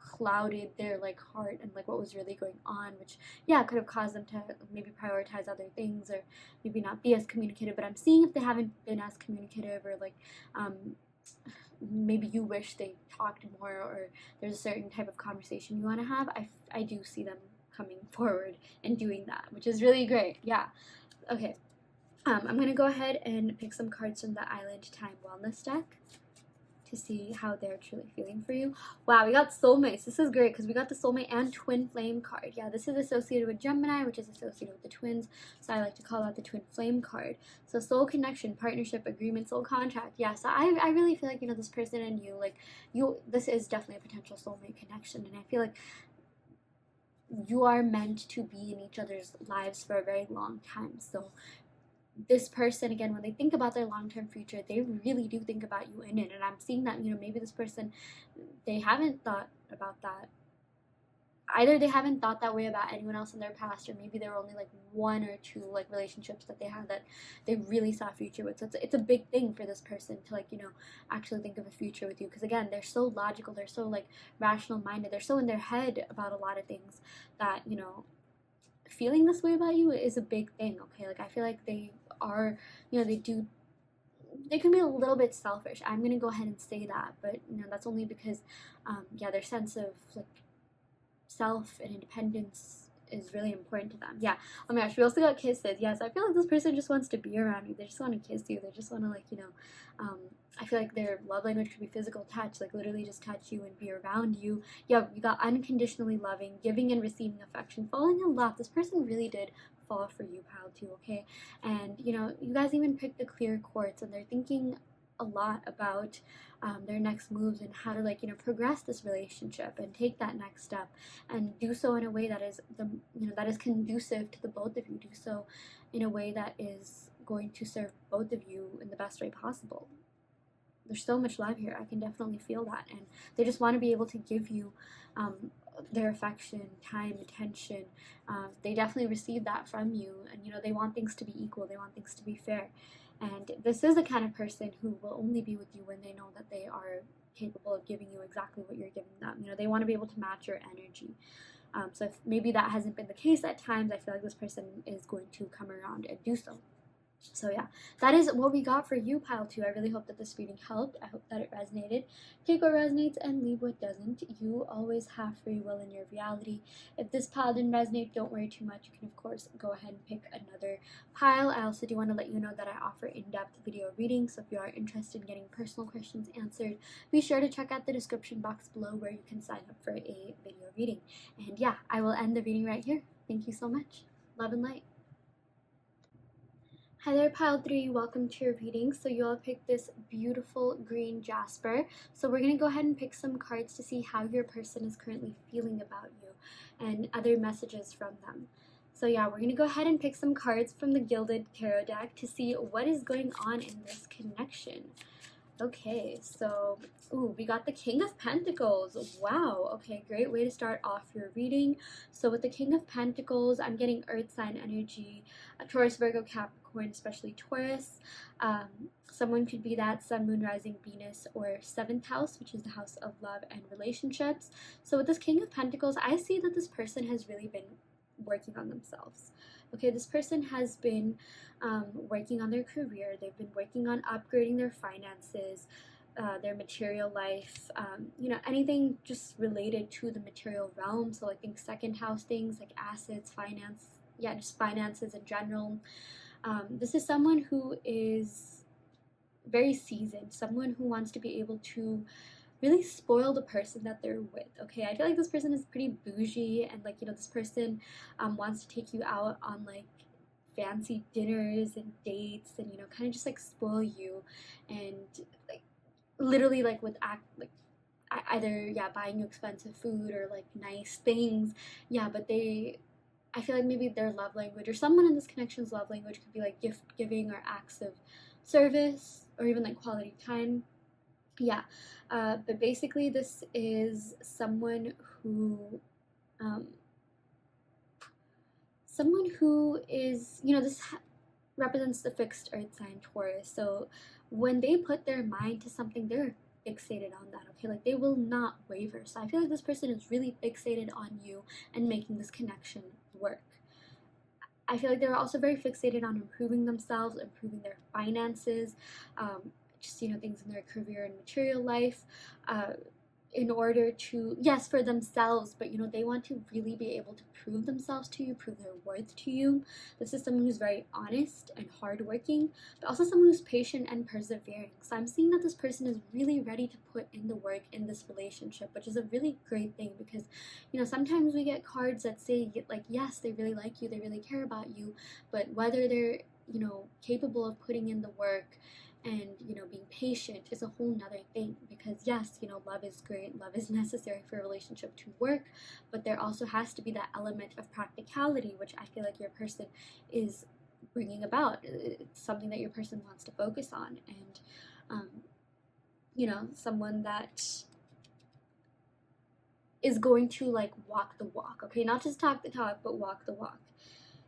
clouded their like heart and like what was really going on, which, yeah, could have caused them to maybe prioritize other things or maybe not be as communicative. But I'm seeing if they haven't been as communicative, or like maybe you wish they talked more, or there's a certain type of conversation you want to have, I do see them coming forward and doing that, which is really great. Yeah. Okay. I'm going to go ahead and pick some cards from the Island Time Wellness deck to see how they're truly feeling for you. Wow, we got soulmates. This is great because we got the soulmate and twin flame card. Yeah, this is associated with Gemini, which is associated with the twins. So I like to call that the twin flame card. So soul connection, partnership, agreement, soul contract. Yeah, so I really feel like, you know, this person and you, like, this is definitely a potential soulmate connection. And I feel like you are meant to be in each other's lives for a very long time. So this person, again, when they think about their long-term future, they really do think about you in it. And I'm seeing that, you know, maybe this person, they haven't thought about that. Either they haven't thought that way about anyone else in their past, or maybe there were only like one or two like relationships that they had that they really saw a future with. So it's a big thing for this person to, like, you know, actually think of a future with you, because again, they're so logical, they're so like rational minded, they're so in their head about a lot of things that, you know, feeling this way about you is a big thing. Okay, like I feel like they are, you know, they can be a little bit selfish. I'm gonna go ahead and say that, but you know, that's only because yeah, their sense of like self and independence is really important to them. Yeah. Oh my gosh, we also got kisses. Yes, I feel like this person just wants to be around you. They just want to kiss you. They just want to, like, you know, I feel like their love language could be physical touch, like literally just touch you and be around you. Yeah, you got unconditionally loving, giving and receiving affection, falling in love. This person really did fall for you, pal, too, okay? And, you know, you guys even picked the clear quartz, and they're thinking a lot about their next moves and how to, like, you know, progress this relationship and take that next step and do so in a way that is that is conducive to the both of you. Do so in a way that is going to serve both of you in the best way possible. There's so much love here. I can definitely feel that, and they just want to be able to give you their affection, time, attention. They definitely receive that from you, and you know, they want things to be equal. They want things to be fair. And this is the kind of person who will only be with you when they know that they are capable of giving you exactly what you're giving them. You know, they want to be able to match your energy. So if maybe that hasn't been the case at times, I feel like this person is going to come around and do so. So yeah, that is what we got for you, pile 2. I really hope that this reading helped. I hope that it resonated. Take what resonates and leave what doesn't. You always have free will in your reality. If this pile didn't resonate, don't worry too much. You can, of course, go ahead and pick another pile. I also do want to let you know that I offer in-depth video readings, so if you are interested in getting personal questions answered, be sure to check out the description box below where you can sign up for a video reading. And yeah, I will end the reading right here. Thank you so much. Love and light. Hi there, pile 3. Welcome to your reading. So you all picked this beautiful green Jasper. So we're going to go ahead and pick some cards to see how your person is currently feeling about you and other messages from them. So yeah, we're going to go ahead and pick some cards from the Gilded Tarot deck to see what is going on in this connection. Okay, so, ooh, we got the King of Pentacles. Wow, okay, great way to start off your reading. So with the King of Pentacles, I'm getting earth sign energy, Taurus, Virgo, Capricorn, especially Taurus. Someone could be that Sun, Moon, Rising, Venus, or 7th house, which is the house of love and relationships. So with this King of Pentacles, I see that this person has really been working on themselves. Okay, this person has been working on their career. They've been working on upgrading their finances, their material life, you know, anything just related to the material realm. So I think 2nd house things like assets, finance, yeah, just finances in general. This is someone who is very seasoned, someone who wants to be able to really spoil the person that they're with. Okay, I feel like this person is pretty bougie, and like, you know, this person wants to take you out on like fancy dinners and dates, and you know, kind of just like spoil you, and like literally like with either, yeah, buying you expensive food or like nice things. Yeah, but I feel like maybe their love language, or someone in this connection's love language, could be like gift giving or acts of service or even like quality time. Yeah, but basically this is someone who is, you know, this represents the fixed earth sign Taurus. So when they put their mind to something, they're fixated on that. Okay, like they will not waver. So I feel like this person is really fixated on you and making this connection work. I feel like they're also very fixated on improving themselves, improving their finances, just, you know, things in their career and material life. in order to, yes, for themselves, but they want to really be able to prove themselves to you, prove their worth to you. This is someone who's very honest and hardworking, but also someone who's patient and persevering. So I'm seeing that this person is really ready to put in the work in this relationship, which is a really great thing, because sometimes we get cards that say, like, yes, they really like you, they really care about you, but whether they're capable of putting in the work and being patient is a whole nother thing. Because yes, love is great, love is necessary for a relationship to work, but there also has to be that element of practicality, which I feel like your person is bringing about. It's something that your person wants to focus on, and someone that is going to like walk the walk, okay, not just talk the talk, but walk the walk.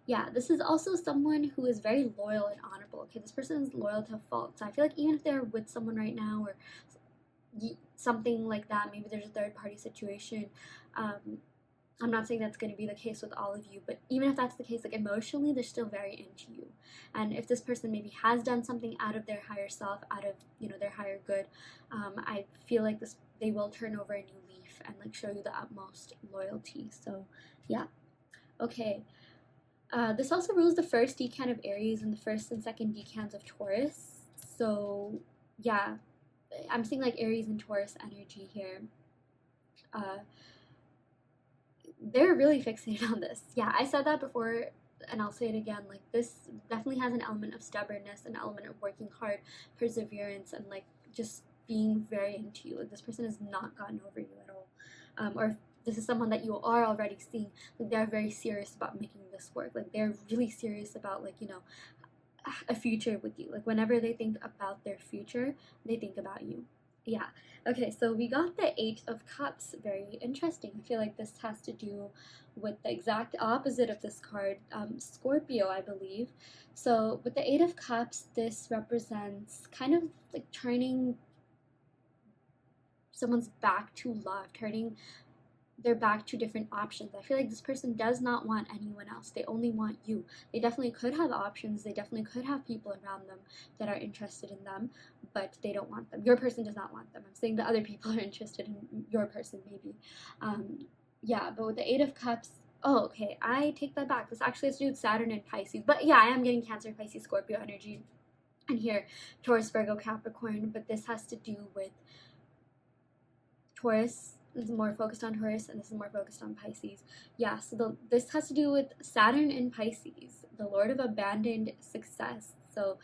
Yeah, this is also someone who is very loyal and honorable. Okay, this person is loyal to a fault. So I feel like even if they're with someone right now, or something like that, maybe there's a third party situation. I'm not saying that's going to be the case with all of you, but even if that's the case, like, emotionally, they're still very into you. And if this person maybe has done something out of their higher self, out of their higher good, I feel like they will turn over a new leaf and like show you the utmost loyalty. So yeah, okay. This also rules the first decan of Aries and the first and second decans of Taurus. So yeah, I'm seeing like Aries and Taurus energy here. They're really fixated on this. Yeah, I said that before and I'll say it again. Like, this definitely has an element of stubbornness, an element of working hard, perseverance, and like just being very into you. Like, this person has not gotten over you at all. Or if this is someone that you are already seeing, like, they're very serious about making this work. Like, they're really serious about like a future with you. Like, whenever they think about their future, they think about you. Yeah. Okay, so we got the Eight of Cups. Very interesting. I feel like this has to do with the exact opposite of this card, Scorpio, I believe. So with the Eight of Cups, this represents kind of like turning someone's back to love, turning their back to different options. I feel like this person does not want anyone else. They only want you. They definitely could have options. They definitely could have people around them that are interested in them, but they don't want them. Your person does not want them. I'm saying the other people are interested in your person, maybe. Yeah, but with the Eight of Cups, oh, okay, I take that back. This actually has to do with Saturn and Pisces. But yeah, I am getting Cancer, Pisces, Scorpio energy. And here, Taurus, Virgo, Capricorn. But this has to do with Taurus. This is more focused on Taurus, and this is more focused on Pisces. Yeah, so this has to do with Saturn in Pisces, the Lord of Abandoned Success. So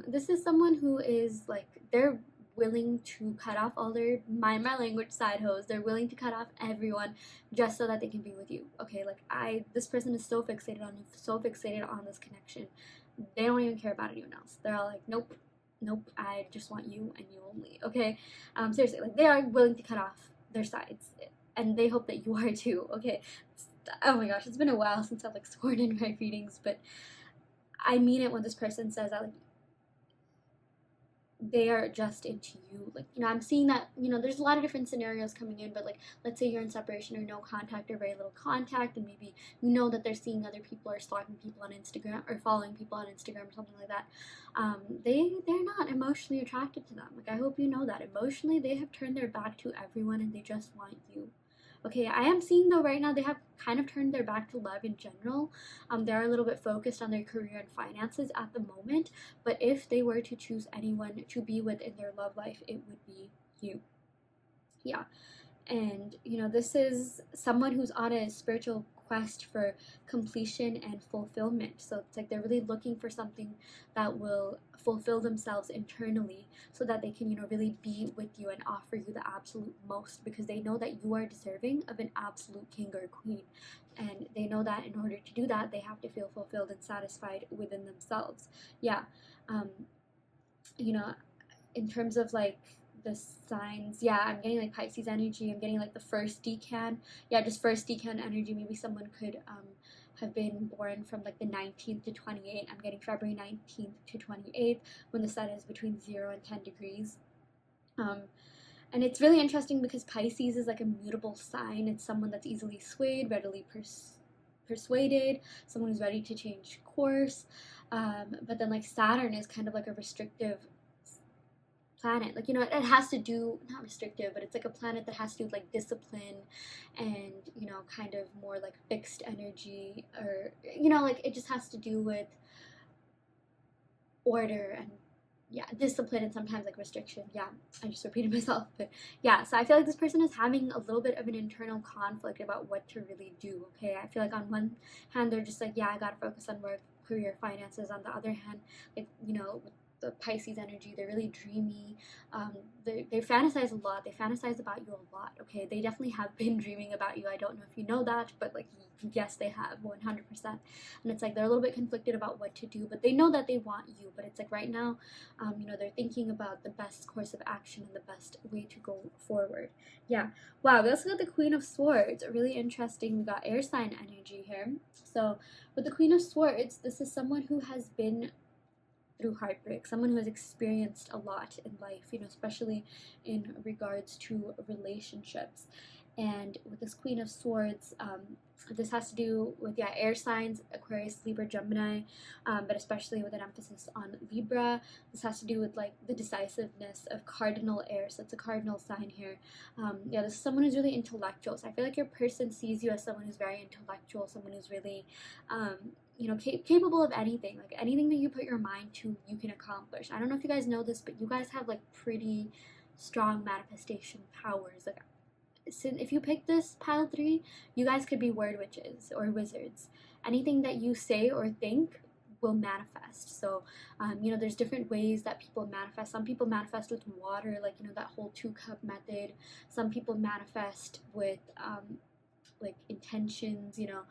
this is someone who is like, they're willing to cut off all their, mind my language, side hoes. They're willing to cut off everyone just so that they can be with you. Okay, like, this person is so fixated on you, so fixated on this connection. They don't even care about anyone else. They're all like, nope, I just want you and you only. Okay, seriously, like, they are willing to cut off their sides, and they hope that you are too. Okay, oh my gosh, it's been a while since I've like scored in my readings, but I mean it when this person says that, like, they are just into you. Like, I'm seeing that, there's a lot of different scenarios coming in, but like, let's say you're in separation or no contact or very little contact, and maybe that they're seeing other people or stalking people on Instagram or following people on Instagram or something like that. They're not emotionally attracted to them. Like, I hope you know that emotionally they have turned their back to everyone and they just want you. Okay, I am seeing though right now they have kind of turned their back to love in general. They're a little bit focused on their career and finances at the moment, but if they were to choose anyone to be with in their love life, it would be you. Yeah. And this is someone who's on a spiritual quest for completion and fulfillment. So it's like they're really looking for something that will fulfill themselves internally, so that they can really be with you and offer you the absolute most, because they know that you are deserving of an absolute king or queen, and they know that in order to do that, they have to feel fulfilled and satisfied within themselves. Yeah. In terms of like the signs, yeah, I'm getting like Pisces energy. I'm getting like the first decan. Yeah, just first decan energy. Maybe someone could have been born from like the 19th to 28th. I'm getting February 19th to 28th, when the sun is between 0 and 10 degrees. And it's really interesting because Pisces is like a mutable sign. It's someone that's easily swayed, readily persuaded, someone who's ready to change course. But then like Saturn is kind of like a restrictive planet, like, you know, it has to do, not restrictive, but it's like a planet that has to do with like discipline and, you know, kind of more like fixed energy, or, you know, like it just has to do with order and, yeah, discipline, and sometimes like restriction. Yeah, I just repeated myself, but yeah, so I feel like this person is having a little bit of an internal conflict about what to really do. Okay, I feel like on one hand they're just like, yeah, I gotta focus on work, career, finances. On the other hand, like, you know, with the Pisces energy, they're really dreamy. They fantasize a lot. They fantasize about you a lot. Okay, they definitely have been dreaming about you. I don't know if you know that, but like, yes, they have 100%. And it's like they're a little bit conflicted about what to do, but they know that they want you. But it's like right now, you know, they're thinking about the best course of action and the best way to go forward. Yeah. Wow. We also got the Queen of Swords. Really interesting. We got air sign energy here. So with the Queen of Swords, this is someone who has been through heartbreak, someone who has experienced a lot in life, you know, especially in regards to relationships. And with this Queen of Swords, this has to do with, yeah, air signs, Aquarius, Libra, Gemini, but especially with an emphasis on Libra. This has to do with like the decisiveness of cardinal air, so it's a cardinal sign here. Yeah, this is someone who's really intellectual. So I feel like your person sees you as someone who's very intellectual, someone who's really, you know, capable of anything. Like anything that you put your mind to, you can accomplish. I don't know if you guys know this, but you guys have like pretty strong manifestation powers. Like, if you pick this pile 3, you guys could be word witches or wizards. Anything that you say or think will manifest. So, you know, there's different ways that people manifest. Some people manifest with water, like, you know, that whole 2-cup method. Some people manifest with, like intentions, you know,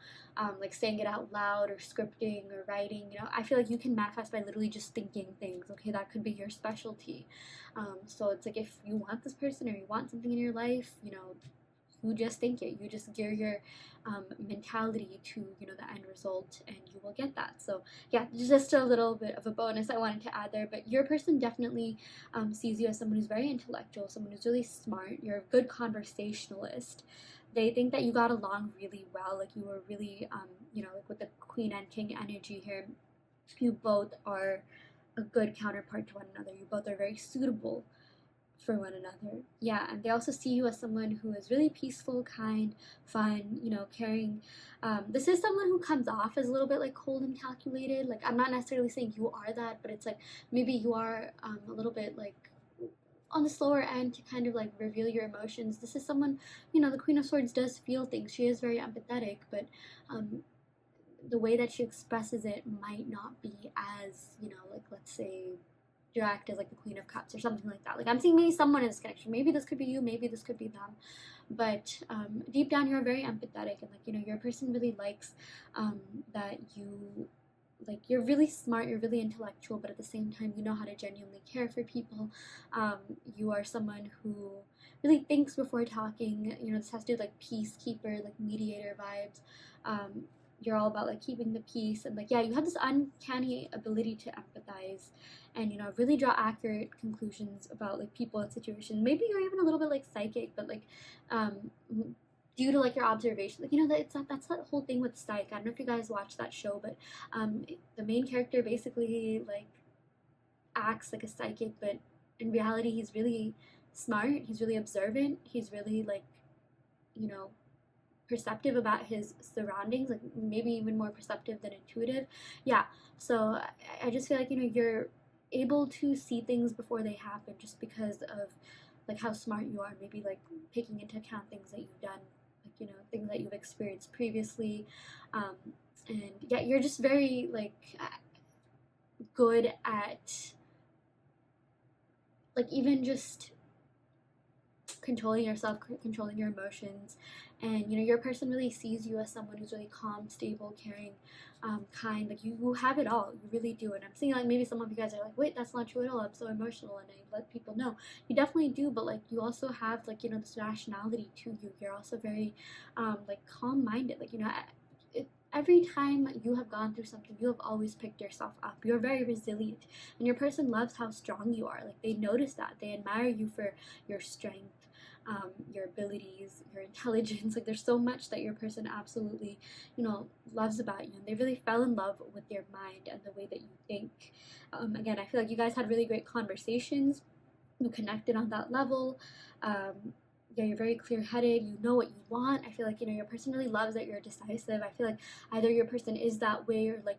like saying it out loud or scripting or writing. You know, I feel like you can manifest by literally just thinking things. Okay, that could be your specialty. So it's like if you want this person or you want something in your life, you know, you just think it. You just gear your mentality to, you know, the end result, and you will get that. So yeah, just a little bit of a bonus I wanted to add there. But your person definitely sees you as someone who's very intellectual, someone who's really smart. You're a good conversationalist. They think that you got along really well. Like you were really, you know, like with the Queen and King energy here, you both are a good counterpart to one another. You both are very suitable for one another. Yeah, and they also see you as someone who is really peaceful, kind, fun, you know, caring. This is someone who comes off as a little bit like cold and calculated. Like, I'm not necessarily saying you are that, but it's like maybe you are a little bit like on the slower end to kind of like reveal your emotions. This is someone, you know, the Queen of Swords does feel things. She is very empathetic, but the way that she expresses it might not be as, you know, like let's say direct as like the Queen of Cups or something like that. Like I'm seeing maybe someone in this connection. Maybe this could be you, maybe this could be them. But deep down you're very empathetic, and like, you know, your person really likes that you, like, you're really smart, you're really intellectual, but at the same time you know how to genuinely care for people. You are someone who really thinks before talking. You know, this has to do with like peacekeeper, like mediator vibes. You're all about like keeping the peace, and like, yeah, you have this uncanny ability to empathize and, you know, really draw accurate conclusions about like people and situations. Maybe you're even a little bit like psychic, but like due to like your observation, like, you know, that's that whole thing with Psych. I don't know if you guys watched that show, but the main character basically like acts like a psychic, but in reality he's really smart, he's really observant, he's really like, you know, perceptive about his surroundings, like maybe even more perceptive than intuitive. Yeah, so I just feel like, you know, you're able to see things before they happen just because of like how smart you are, maybe like taking into account things that you've done, like, you know, things that you've experienced previously. And yeah, you're just very like good at like even just controlling yourself, controlling your emotions. And, you know, your person really sees you as someone who's really calm, stable, caring, kind. Like you have it all, you really do. And I'm seeing like maybe some of you guys are like, wait, that's not true at all, I'm so emotional, and I let people know. You definitely do, but like you also have like, you know, this rationality to you. You're also very like calm-minded. Like, you know, every time you have gone through something, you have always picked yourself up. You're very resilient, and your person loves how strong you are. Like they notice that, they admire you for your strength, your abilities, your intelligence. Like there's so much that your person absolutely, you know, loves about you, and they really fell in love with your mind and the way that you think. Again, I feel like you guys had really great conversations. you connected on that level. Yeah, you're very clear-headed, you know what you want. I feel like, your person really loves that you're decisive. I feel like either your person is that way, or like,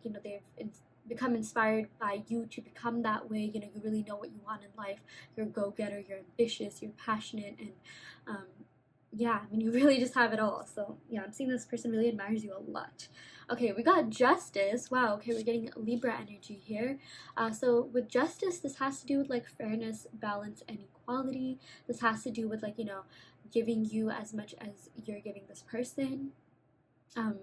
become inspired by you to become that way. You really know what you want in life. You're a go-getter, you're ambitious, you're passionate, and um, yeah, I mean, you really just have it all. So yeah, I'm seeing this person really admires you a lot. Okay, we got justice. Wow, okay, we're getting Libra energy here. So with justice, this has to do with like fairness, balance, and equality. This has to do with like, giving you as much as you're giving this person. Um,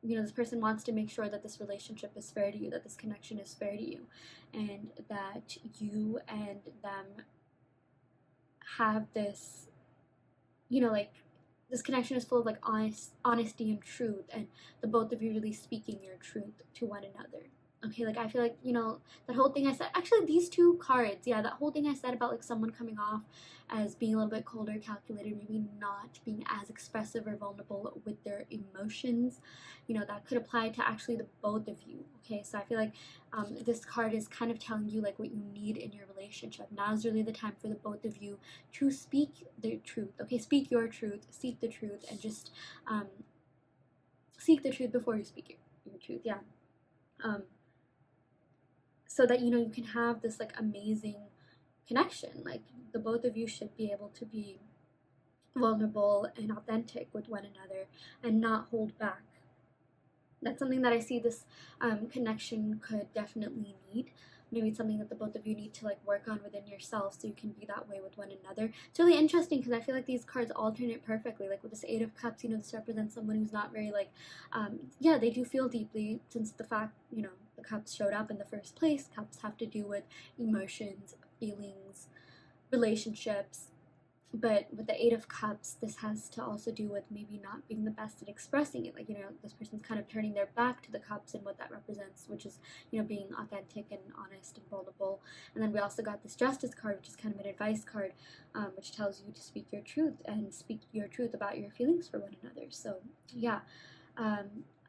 this person wants to make sure that this relationship is fair to you, that this connection is fair to you, and that you and them have this, like, this connection is full of like honesty and truth, and the both of you really speaking your truth to one another. Okay, like I feel like, that whole thing I said, actually these two cards, yeah, that whole thing I said about like someone coming off as being a little bit colder, calculated, maybe not being as expressive or vulnerable with their emotions, that could apply to actually the both of you. Okay, so I feel like this card is kind of telling you like what you need in your relationship. Now is really the time for the both of you to speak the truth. Okay, speak your truth, seek the truth, and just seek the truth before you speak your truth. Yeah. So that you can have this like amazing connection. Like the both of you should be able to be vulnerable and authentic with one another and not hold back. That's something that I see this connection could definitely need. Maybe it's something that the both of you need to like work on within yourself so you can be that way with one another. It's really interesting because I feel like these cards alternate perfectly. Like with this Eight of Cups, this represents someone who's not very like, yeah, they do feel deeply, since the fact, the cups showed up in the first place. Cups have to do with emotions, feelings, relationships. But with the Eight of Cups, this has to also do with maybe not being the best at expressing it. Like, this person's kind of turning their back to the cups and what that represents, which is, being authentic and honest and vulnerable. And then we also got this Justice card, which is kind of an advice card, which tells you to speak your truth and speak your truth about your feelings for one another. So, yeah.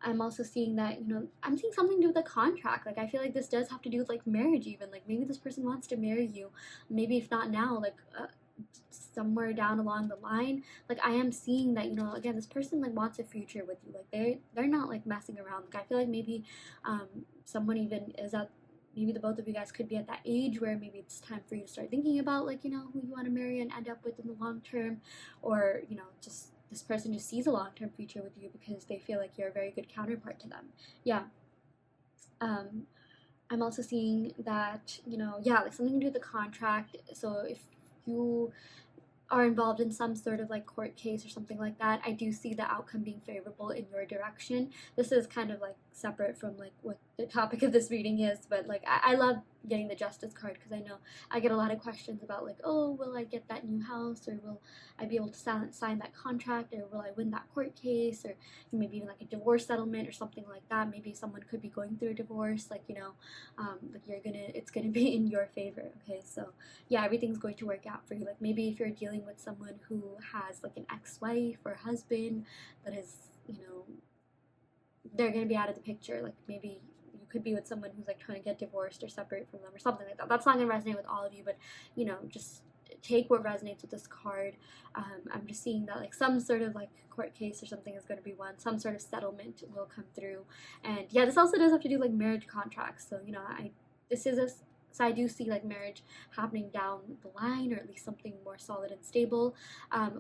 I'm also seeing that, I'm seeing something to do with a contract. Like, I feel like this does have to do with, like, marriage even. Like, maybe this person wants to marry you. Maybe if not now, like, somewhere down along the line. Like I am seeing that, again, this person like wants a future with you. Like they're not like messing around. Like I feel like maybe someone even is at, maybe the both of you guys could be at that age where maybe it's time for you to start thinking about like, who you want to marry and end up with in the long term, or just this person just sees a long-term future with you because they feel like you're a very good counterpart to them. Yeah. I'm also seeing that, yeah, like something to do with the contract. So if you are involved in some sort of like court case or something like that, I do see the outcome being favorable in your direction. This is kind of like separate from like what the topic of this reading is, but like I love getting the Justice card because I know I get a lot of questions about like, oh, will I get that new house, or will I be able to sign that contract, or will I win that court case, or maybe even like a divorce settlement or something like that. Maybe someone could be going through a divorce, like like it's gonna be in your favor. Okay, so yeah, everything's going to work out for you. Like maybe if you're dealing with someone who has like an ex-wife or husband that is, they're going to be out of the picture. Like maybe you could be with someone who's like trying to get divorced or separate from them or something like that. That's not going to resonate with all of you, but just take what resonates with this card. I'm just seeing that like some sort of like court case or something is going to be won. Some sort of settlement will come through. And yeah, this also does have to do like marriage contracts. So so I do see like marriage happening down the line, or at least something more solid and stable.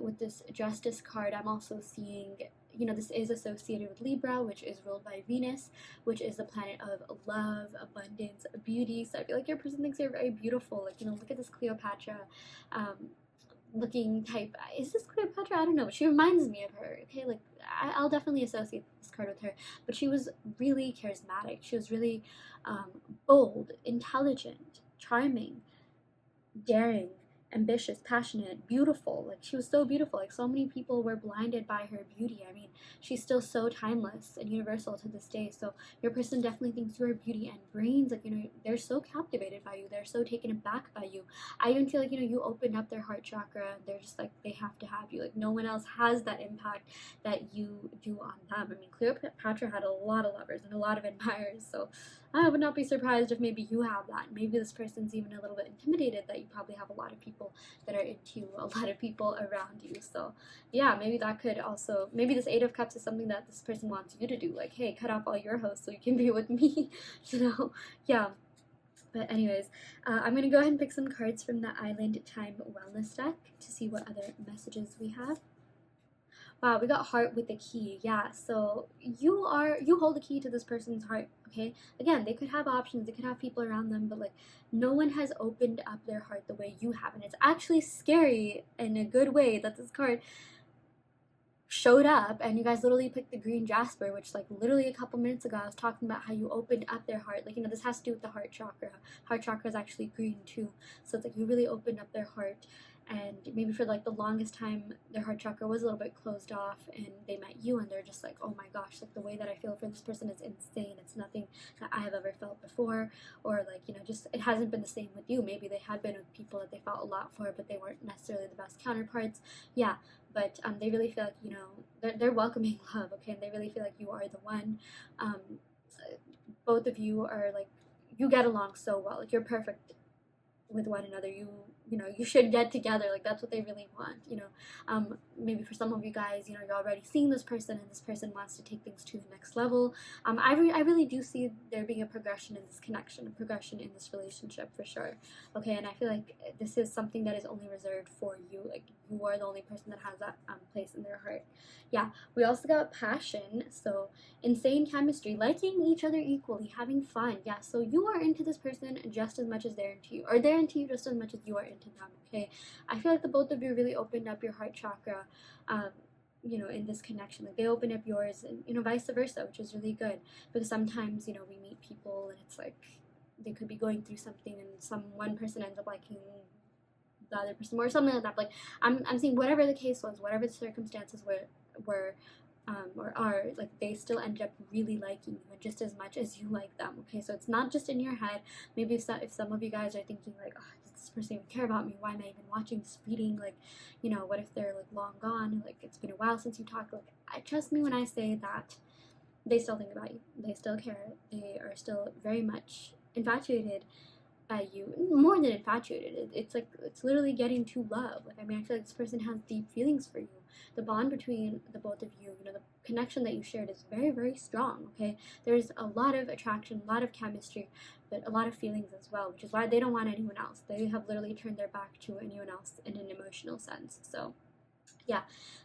With this Justice card, I'm also seeing, this is associated with Libra, which is ruled by Venus, which is the planet of love, abundance, beauty. So I feel like your person thinks you're very beautiful. Like, look at this Cleopatra looking type. Is this Cleopatra? I don't know, but she reminds me of her. Okay, like I'll definitely associate this card with her. But she was really charismatic. She was really bold, intelligent, charming, daring, ambitious, passionate, beautiful. Like she was so beautiful. Like so many people were blinded by her beauty. I mean, she's still so timeless and universal to this day. So your person definitely thinks you are beauty and brains. Like, they're so captivated by you. They're so taken aback by you. I even feel like, you opened up their heart chakra and they're just like, they have to have you. Like no one else has that impact that you do on them. I mean, Cleopatra had a lot of lovers and a lot of admirers. So I would not be surprised if maybe you have that. Maybe this person's even a little bit intimidated that you probably have a lot of people that are into you, a lot of people around you. So yeah, maybe that could also, maybe this Eight of Cups is something that this person wants you to do. Like, hey, cut off all your hosts so you can be with me. Yeah. But anyways, I'm going to go ahead and pick some cards from the Island Time Wellness deck to see what other messages we have. Wow, we got heart with the key. Yeah, so you hold the key to this person's heart, okay? Again, they could have options, they could have people around them, but like no one has opened up their heart the way you have. And it's actually scary in a good way that this card showed up and you guys literally picked the green Jasper, which like literally a couple minutes ago I was talking about how you opened up their heart. Like, this has to do with the heart chakra. Heart chakra is actually green too. So it's like you really opened up their heart, and maybe for like the longest time their heart chakra was a little bit closed off, and they met you and they're just like, oh my gosh, like the way that I feel for this person is insane. It's nothing that I have ever felt before, or like, just it hasn't been the same with you. Maybe they had been with people that they felt a lot for, but they weren't necessarily the best counterparts. Yeah, but they really feel like, they're welcoming love, okay, and they really feel like you are the one. Both of you are like, you get along so well, like you're perfect with one another. You should get together, like that's what they really want. Maybe for some of you guys, you're already seeing this person and this person wants to take things to the next level. I really do see there being a progression in this connection, a progression in this relationship for sure, okay? And I feel like this is something that is only reserved for you. Like, you are the only person that has that place in their heart. Yeah, we also got passion, so insane chemistry, liking each other equally, having fun. Yeah, so you are into this person just as much as they're into you, or they're into you just as much as you are into them, okay? I feel like the both of you really opened up your heart chakra, in this connection. Like, they opened up yours, and vice versa, which is really good, because sometimes, we meet people and it's like they could be going through something and one person ends up liking the other person more, or something like that. Like, I'm seeing whatever the case was, whatever the circumstances were or are, like, they still ended up really liking you just as much as you like them, okay? So it's not just in your head. Maybe if some of you guys are thinking like, oh, does this person even care about me? Why am I even watching this reading? Like, what if they're like long gone? Like, it's been a while since you talked. Like, trust me when I say that they still think about you. They still care. They are still very much infatuated by you. More than infatuated. It's like, it's literally getting to love. Like, I feel like this person has deep feelings for you. The bond between the both of you, the connection that you shared is very, very strong, okay? There's a lot of attraction, a lot of chemistry, but a lot of feelings as well, which is why they don't want anyone else. They have literally turned their back to anyone else in an emotional sense. So yeah,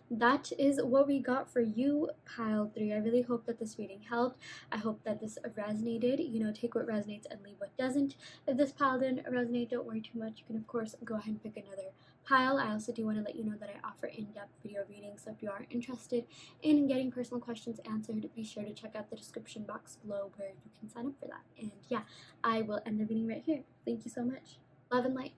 that is what we got for you, pile 3. I really hope that this reading helped. I hope that this resonated. Take what resonates and leave what doesn't. If this pile didn't resonate, don't worry too much. You can, of course, go ahead and pick another pile. I also do want to let you know that I offer in-depth video readings, so if you are interested in getting personal questions answered, be sure to check out the description box below where you can sign up for that. And yeah, I will end the reading right here. Thank you so much. Love and light.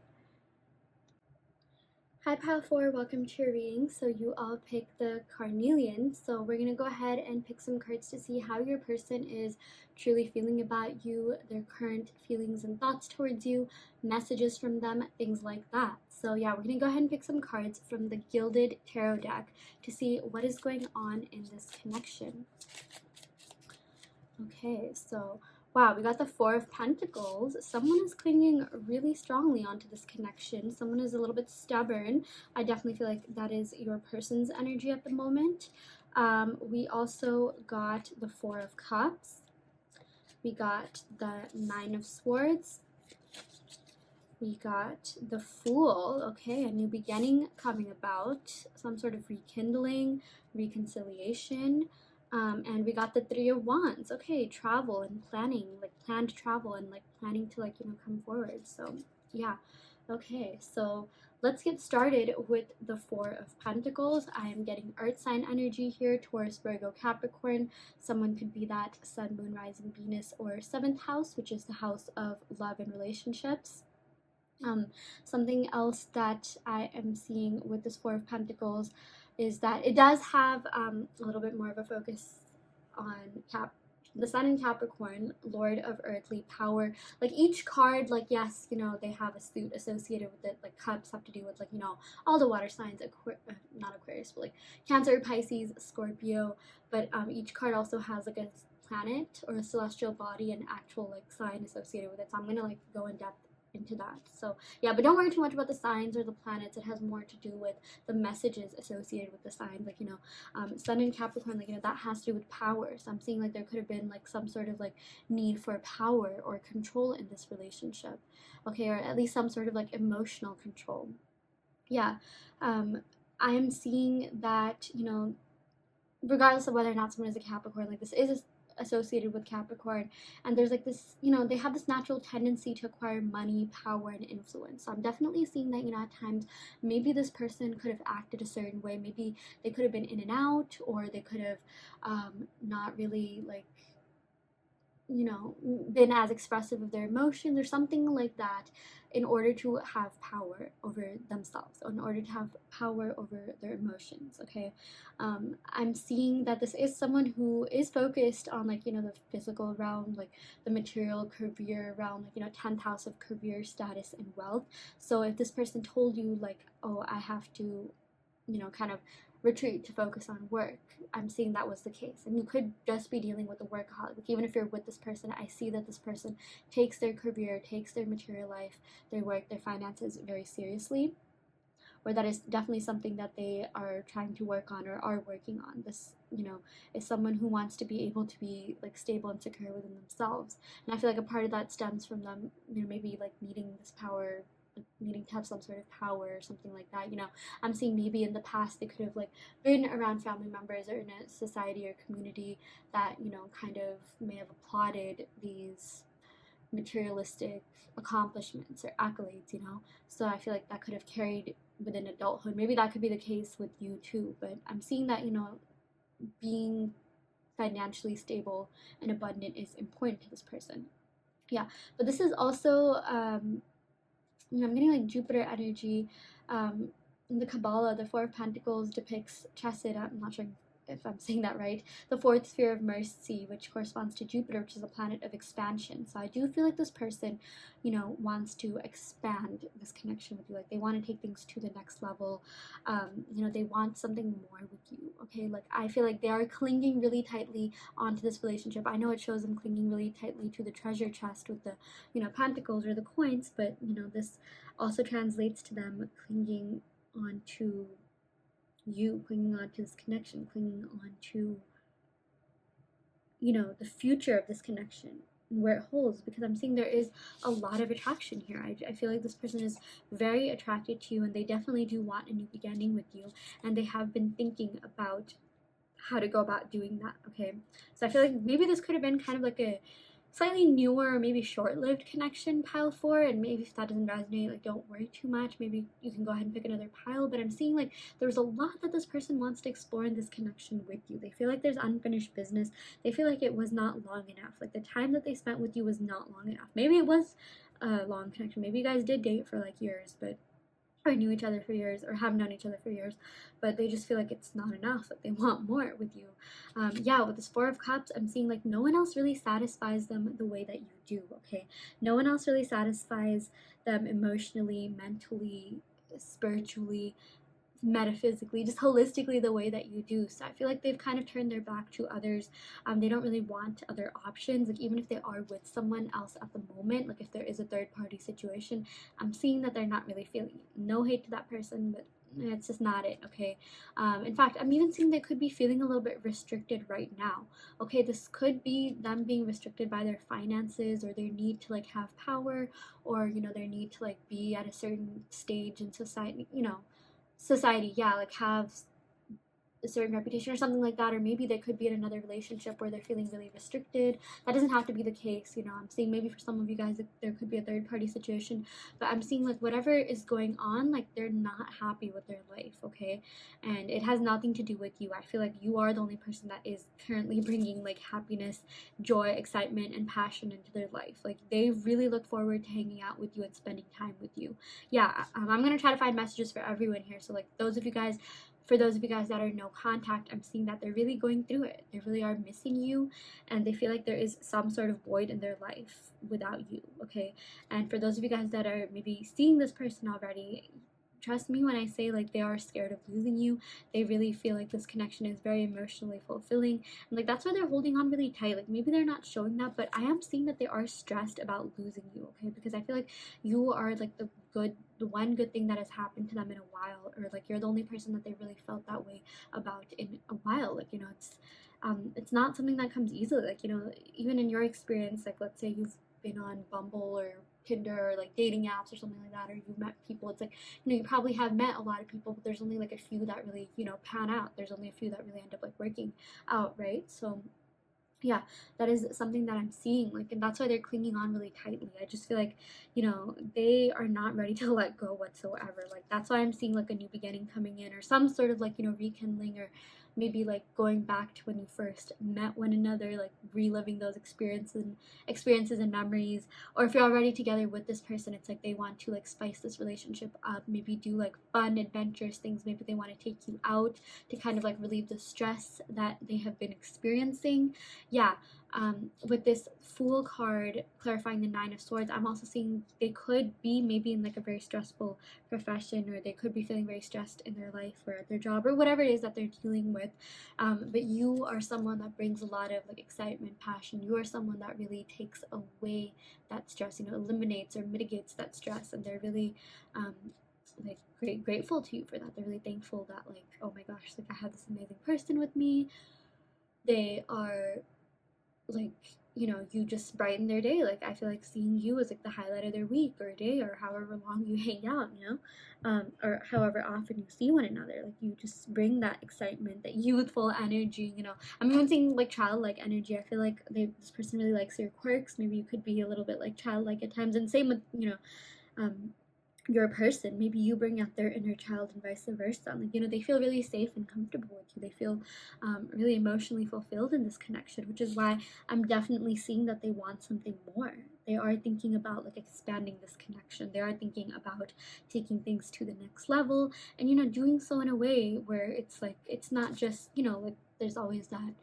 Hi pile 4, welcome to your reading. So you all picked the Carnelian, so we're going to go ahead and pick some cards to see how your person is truly feeling about you, their current feelings and thoughts towards you, messages from them, things like that. So yeah, we're going to go ahead and pick some cards from the Gilded Tarot deck to see what is going on in this connection. Okay, so wow, we got the Four of Pentacles. Someone is clinging really strongly onto this connection. Someone is a little bit stubborn. I definitely feel like that is your person's energy at the moment. We also got the Four of Cups. We got the Nine of Swords. We got the Fool. Okay, a new beginning coming about. Some sort of rekindling, reconciliation. And we got the Three of Wands. Okay, travel and planning, like planned travel and like planning to like, come forward. So yeah, okay, so let's get started with the Four of Pentacles. I am getting earth sign energy here, Taurus, Virgo, Capricorn. Someone could be that Sun, Moon, Rising, Venus, or 7th house, which is the house of love and relationships. Something else that I am seeing with this Four of Pentacles is that it does have a little bit more of a focus on the Sun in Capricorn, Lord of Earthly Power. Like, each card, like, yes, they have a suit associated with it. Like, cups have to do with, like, all the water signs, not Aquarius, but like Cancer, Pisces, Scorpio. But each card also has like a planet or a celestial body and actual like sign associated with it. So I'm gonna like go in depth into that. So yeah, but don't worry too much about the signs or the planets. It has more to do with the messages associated with the signs, like, you know, Sun in Capricorn, like, you know, that has to do with power. So I'm seeing like there could have been like some sort of like need for power or control in this relationship, okay, or at least some sort of like emotional control. Yeah, I am seeing that, you know, regardless of whether or not someone is a Capricorn, like this is associated with Capricorn, and there's like this, you know, they have this natural tendency to acquire money, power, and influence. So I'm definitely seeing that, you know, at times maybe this person could have acted a certain way. Maybe they could have been in and out, or they could have not really like, you know, been as expressive of their emotions or something like that, in order to have power over themselves, or in order to have power over their emotions, okay. I'm seeing that this is someone who is focused on, like, you know, the physical realm, like the material career realm, like, you know, 10th house of career status and wealth. So if this person told you like, oh, I have to, you know, kind of retreat to focus on work, I'm seeing that was the case. And you could just be dealing with a workaholic. Like, even if you're with this person, I see that this person takes their career, takes their material life, their work, their finances very seriously, or that is definitely something that they are trying to work on or are working on. This, you know, is someone who wants to be able to be like stable and secure within themselves. And I feel like a part of that stems from them, you know, maybe like needing this power, needing to have some sort of power or something like that. You know, I'm seeing maybe in the past they could have like been around family members or in a society or community that, you know, kind of may have applauded these materialistic accomplishments or accolades, you know. So I feel like that could have carried within adulthood. Maybe that could be the case with you too, but I'm seeing that, you know, being financially stable and abundant is important to this person. Yeah, but this is also you know, I'm getting like Jupiter energy. In the Kabbalah, the Four of Pentacles depicts Chesed. I'm not sure if I'm saying that right. The fourth sphere of mercy, which corresponds to Jupiter, which is a planet of expansion. So I do feel like this person, you know, wants to expand this connection with you. Like, they want to take things to the next level. You know, they want something more with you. Okay, like I feel like they are clinging really tightly onto this relationship. I know it shows them clinging really tightly to the treasure chest with the, you know, pentacles or the coins, but you know, this also translates to them clinging onto you, clinging on to this connection, clinging on to, you know, the future of this connection and where it holds, because I'm seeing there is a lot of attraction here. I feel like this person is very attracted to you, and they definitely do want a new beginning with you, and they have been thinking about how to go about doing that, okay. So I feel like maybe this could have been kind of like a slightly newer or maybe short-lived connection, pile 4, and maybe if that doesn't resonate, like, don't worry too much. Maybe you can go ahead and pick another pile. But I'm seeing like there's a lot that this person wants to explore in this connection with you. They feel like there's unfinished business. They feel like it was not long enough, like the time that they spent with you was not long enough. Maybe it was a long connection, maybe you guys did date for like years, but or knew each other for years, or have known each other for years, but they just feel like it's not enough, that they want more with you. Yeah, with this Four of Cups, I'm seeing like no one else really satisfies them the way that you do, okay. No one else really satisfies them emotionally, mentally, spiritually, metaphysically, just holistically the way that you do. So I feel like they've kind of turned their back to others. They don't really want other options. Like, even if they are with someone else at the moment, like if there is a third party situation, I'm seeing that they're not really feeling it. No hate to that person, but it's just not it, okay. In fact, I'm even seeing they could be feeling a little bit restricted right now, okay. This could be them being restricted by their finances, or their need to like have power, or, you know, their need to like be at a certain stage in society, you know, yeah, like have a certain reputation or something like that. Or maybe they could be in another relationship where they're feeling really restricted. That doesn't have to be the case, you know. I'm seeing maybe for some of you guys there could be a third party situation, but I'm seeing like whatever is going on, like they're not happy with their life, okay. And it has nothing to do with you. I feel like you are the only person that is currently bringing like happiness, joy, excitement, and passion into their life. Like, they really look forward to hanging out with you and spending time with you. Yeah, I'm gonna try to find messages for everyone here. So like for those of you guys that are no contact, I'm seeing that they're really going through it. They really are missing you, and they feel like there is some sort of void in their life without you, okay. And for those of you guys that are maybe seeing this person already, trust me when I say like they are scared of losing you. They really feel like this connection is very emotionally fulfilling, and like that's why they're holding on really tight. Like maybe they're not showing that, but I am seeing that they are stressed about losing you, okay? Because I feel like you are like the one good thing that has happened to them in a while, or like you're the only person that they really felt that way about in a while. Like, you know, it's not something that comes easily. Like, you know, even in your experience, like let's say you've been on Bumble or Tinder or like dating apps or something like that, or you've met people, it's like, you know, you probably have met a lot of people, but there's only like a few that really, you know, pan out. There's only a few that really end up like working out, right? So yeah, that is something that I'm seeing, like, and that's why they're clinging on really tightly. I just feel like, you know, they are not ready to let go whatsoever. Like that's why I'm seeing like a new beginning coming in, or some sort of like, you know, rekindling, or maybe like going back to when you first met one another, like reliving those experiences and memories. Or if you're already together with this person, it's like they want to like spice this relationship up, maybe do like fun adventurous things. Maybe they want to take you out to kind of like relieve the stress that they have been experiencing. Yeah. With this Fool card clarifying the Nine of Swords, I'm also seeing they could be maybe in like a very stressful profession, or they could be feeling very stressed in their life or at their job or whatever it is that they're dealing with. But you are someone that brings a lot of like excitement, passion. You are someone that really takes away that stress, you know, eliminates or mitigates that stress, and they're really like grateful to you for that. They're really thankful that like, oh my gosh, like I have this amazing person with me. They are like, you know, you just brighten their day. Like I feel like seeing you is like the highlight of their week or day, or however long you hang out, you know, or however often you see one another. Like you just bring that excitement, that youthful energy, you know. I'm even seeing like childlike energy. I feel like this person really likes your quirks. Maybe you could be a little bit like childlike at times, and same with, you know, um your person. Maybe you bring out their inner child and vice versa. Like, you know, they feel really safe and comfortable with you. They feel really emotionally fulfilled in this connection, which is why I'm definitely seeing that they want something more. They are thinking about like expanding this connection. They are thinking about taking things to the next level, and, you know, doing so in a way where it's like, it's not just, you know, like there's always that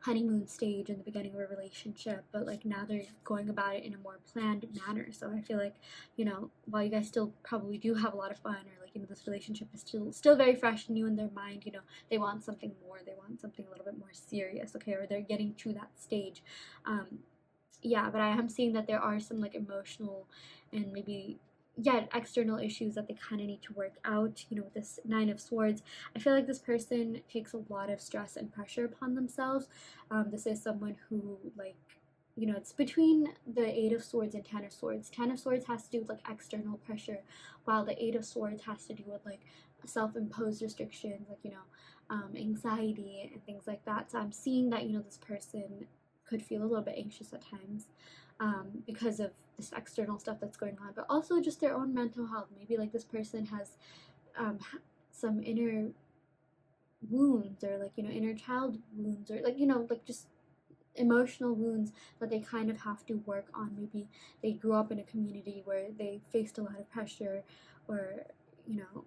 honeymoon stage in the beginning of a relationship, but like now they're going about it in a more planned manner. So I feel like, you know, while you guys still probably do have a lot of fun, or like, you know, this relationship is still very fresh and new in their mind, you know, they want something more. They want something a little bit more serious, okay, or they're getting to that stage. Yeah, but I am seeing that there are some like emotional and maybe, yeah, external issues that they kind of need to work out, you know, with this Nine of Swords. I feel like this person takes a lot of stress and pressure upon themselves. This is someone who, like, you know, it's between the Eight of Swords and Ten of Swords. Ten of Swords has to do with like external pressure, while the Eight of Swords has to do with like self-imposed restrictions, like, you know, anxiety and things like that. So I'm seeing that, you know, this person could feel a little bit anxious at times, because of this external stuff that's going on, but also just their own mental health. Maybe like this person has some inner wounds, or like, you know, inner child wounds, or like, you know, like just emotional wounds that they kind of have to work on. Maybe they grew up in a community where they faced a lot of pressure, or, you know,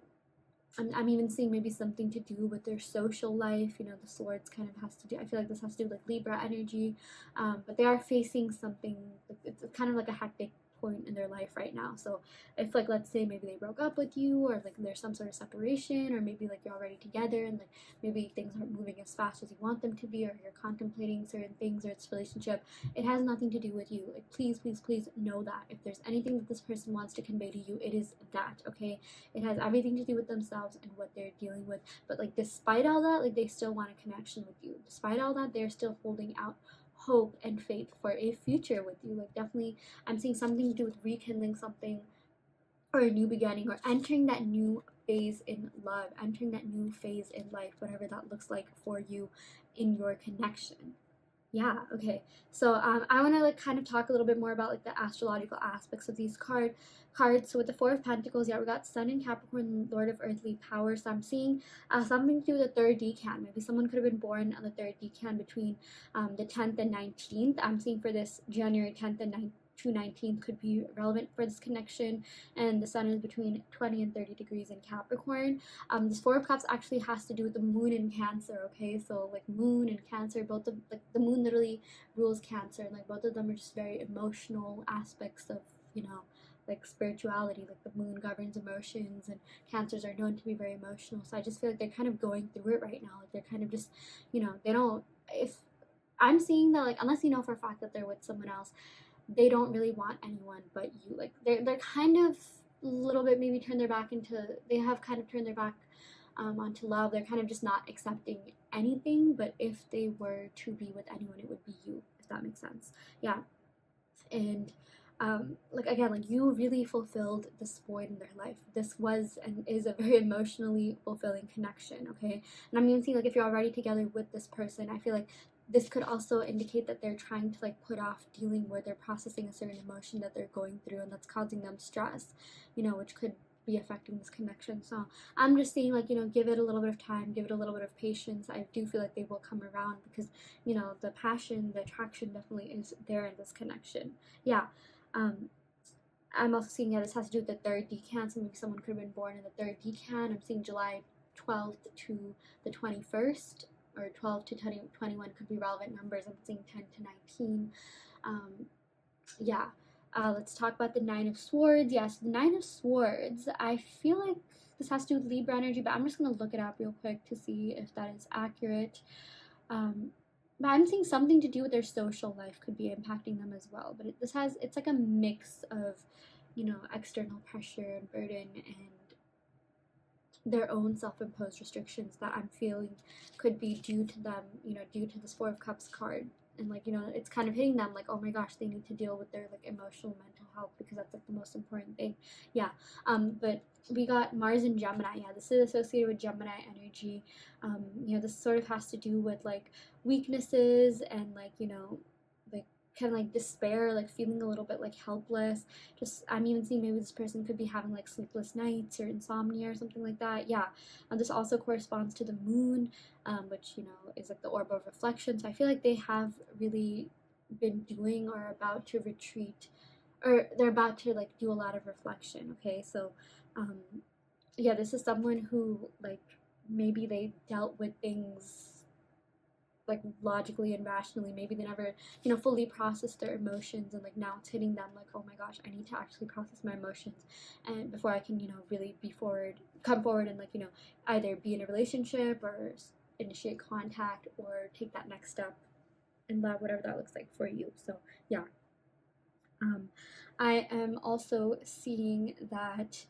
I'm even seeing maybe something to do with their social life. You know, the swords kind of has to do, I feel like this has to do with like Libra energy, but they are facing something. It's kind of like a hectic point in their life right now. So if, like, let's say maybe they broke up with you, or like there's some sort of separation, or maybe like you're already together and like maybe things aren't moving as fast as you want them to be, or you're contemplating certain things, or it's relationship, it has nothing to do with you. Like, please, please, please know that if there's anything that this person wants to convey to you, it is that, okay? It has everything to do with themselves and what they're dealing with. But like, despite all that, like, they still want a connection with you. Despite all that, they're still holding out hope and faith for a future with you. Like, definitely I'm seeing something to do with rekindling something, or a new beginning, or entering that new phase in love, entering that new phase in life, whatever that looks like for you in your connection. Yeah, okay. So I want to like kind of talk a little bit more about like the astrological aspects of these cards. So with the Four of Pentacles, yeah, we got Sun in Capricorn, Lord of Earthly Power. So I'm seeing something to do with the third decan. Maybe someone could have been born on the third decan between the 10th and 19th. I'm seeing for this January 10th and 19th could be relevant for this connection, and the sun is between 20 and 30 degrees in Capricorn. This Four of Cups actually has to do with the moon in Cancer, okay? So like moon and Cancer, both of like the moon literally rules Cancer, and like both of them are just very emotional aspects of you know, like spirituality, like the moon governs emotions, and Cancers are known to be very emotional. So I just feel like they're kind of going through it right now. Like they're kind of just, you know, they don't, if I'm seeing that, like, unless you know for a fact that they're with someone else, they don't really want anyone but you. Like they're kind of a little bit maybe turned their back into, they have kind of turned their back onto love. They're kind of just not accepting anything, but if they were to be with anyone, it would be you, if that makes sense. Yeah. And like again, like you really fulfilled this void in their life. This was and is a very emotionally fulfilling connection, okay? And I'm even seeing like if you're already together with this person, I feel like this could also indicate that they're trying to like put off dealing where they're processing a certain emotion that they're going through and that's causing them stress, you know, which could be affecting this connection. So I'm just saying, like, you know, give it a little bit of time, give it a little bit of patience. I do feel like they will come around because, you know, the passion, the attraction definitely is there in this connection. Yeah. um I'm also seeing, yeah, this has to do with the third decan, so maybe someone could have been born in the third decan. I'm seeing July 12th to the 21st, or 12 to 21 could be relevant numbers. I'm seeing 10 to 19. Yeah. Let's talk about the Nine of Swords. Yes, the Nine of Swords. I feel like this has to do with Libra energy, but I'm just going to look it up real quick to see if that is accurate. But I'm seeing something to do with their social life could be impacting them as well. But it's like a mix of, you know, external pressure and burden and their own self-imposed restrictions that I'm feeling could be due to them, you know, due to this Four of Cups card. And like, you know, it's kind of hitting them like, oh my gosh, they need to deal with their like emotional mental health because that's like the most important thing. Yeah. But we got Mars and Gemini. Yeah, this is associated with Gemini energy. You know, this sort of has to do with like weaknesses and like, you know, like kind of like despair, like feeling a little bit like helpless. Just, I'm even seeing maybe this person could be having like sleepless nights or insomnia or something like that. Yeah. This also corresponds to the moon, which, you know, is like the orb of reflection. So I feel like they have really been doing or about to retreat, or they're about to like do a lot of reflection. Okay. So yeah, this is someone who like maybe they dealt with things like logically and rationally. Maybe they never, you know, fully processed their emotions, and like now it's hitting them like, oh my gosh, I need to actually process my emotions and before I can, you know, really come forward and like, you know, either be in a relationship or initiate contact or take that next step in love, whatever that looks like for you. So yeah. I am also seeing that,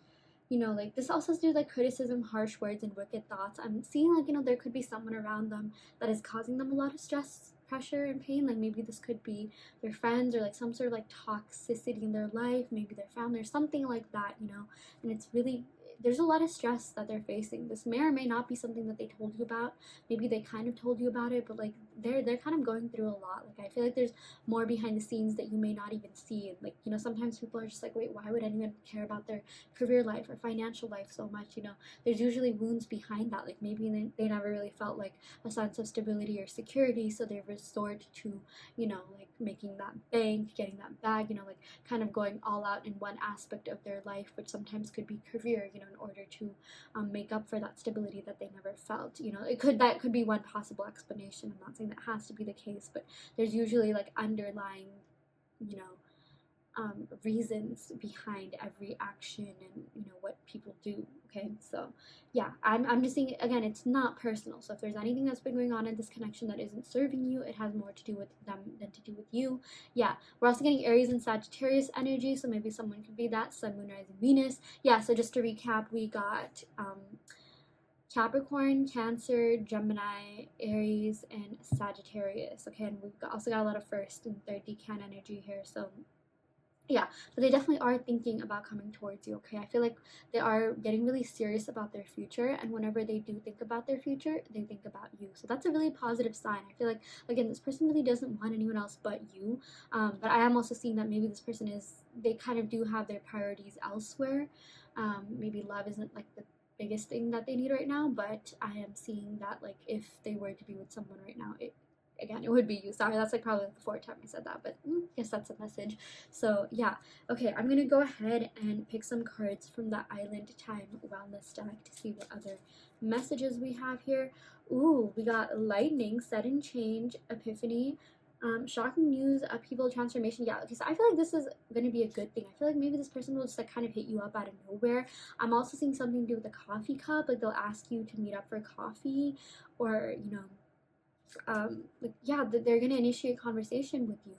you know, like this also has to do with like criticism, harsh words, and wicked thoughts. I'm seeing like, you know, there could be someone around them that is causing them a lot of stress, pressure, and pain. Like maybe this could be their friends or like some sort of like toxicity in their life, maybe their family or something like that, you know. And it's really, there's a lot of stress that they're facing. This may or may not be something that they told you about. Maybe they kind of told you about it, but like they're kind of going through a lot. Like I feel like there's more behind the scenes that you may not even see. And like, you know, sometimes people are just like, wait, why would anyone care about their career life or financial life so much? You know, there's usually wounds behind that. Like maybe they never really felt like a sense of stability or security, so they resort to, you know, like making that bank, getting that bag, you know, like kind of going all out in one aspect of their life, which sometimes could be career, you know, in order to make up for that stability that they never felt. You know, that could be one possible explanation. I'm not saying that has to be the case, but there's usually like underlying, you know, reasons behind every action and, you know, what people do. Okay, so yeah, I'm just saying, again, it's not personal. So if there's anything that's been going on in this connection that isn't serving you, it has more to do with them than to do with you. Yeah, we're also getting Aries and Sagittarius energy, so maybe someone could be that Sun, Moon, Rising, Venus. Yeah, so just to recap, we got Capricorn, Cancer, Gemini, Aries, and Sagittarius. Okay, and also got a lot of first and third decan energy here. So yeah, but they definitely are thinking about coming towards you. Okay, I feel like they are getting really serious about their future, and whenever they do think about their future, they think about you. So that's a really positive sign. I feel like, again, this person really doesn't want anyone else but you. But I am also seeing that maybe this person they kind of do have their priorities elsewhere. Maybe love isn't like the biggest thing that they need right now, but I am seeing that like if they were to be with someone right now, it would be you. Sorry, that's like probably the fourth time I said that, but I guess that's a message. So yeah, okay, I'm gonna go ahead and pick some cards from the Island Time Wellness deck to see what other messages we have here. Ooh, we got Lightning, Sudden Change, Epiphany, Shocking news, upheaval, transformation. Yeah, okay, so I feel like this is gonna be a good thing. I feel like maybe this person will just like kind of hit you up out of nowhere. I'm also seeing something to do with the coffee cup, like they'll ask you to meet up for coffee, or like yeah, they're gonna initiate conversation with you,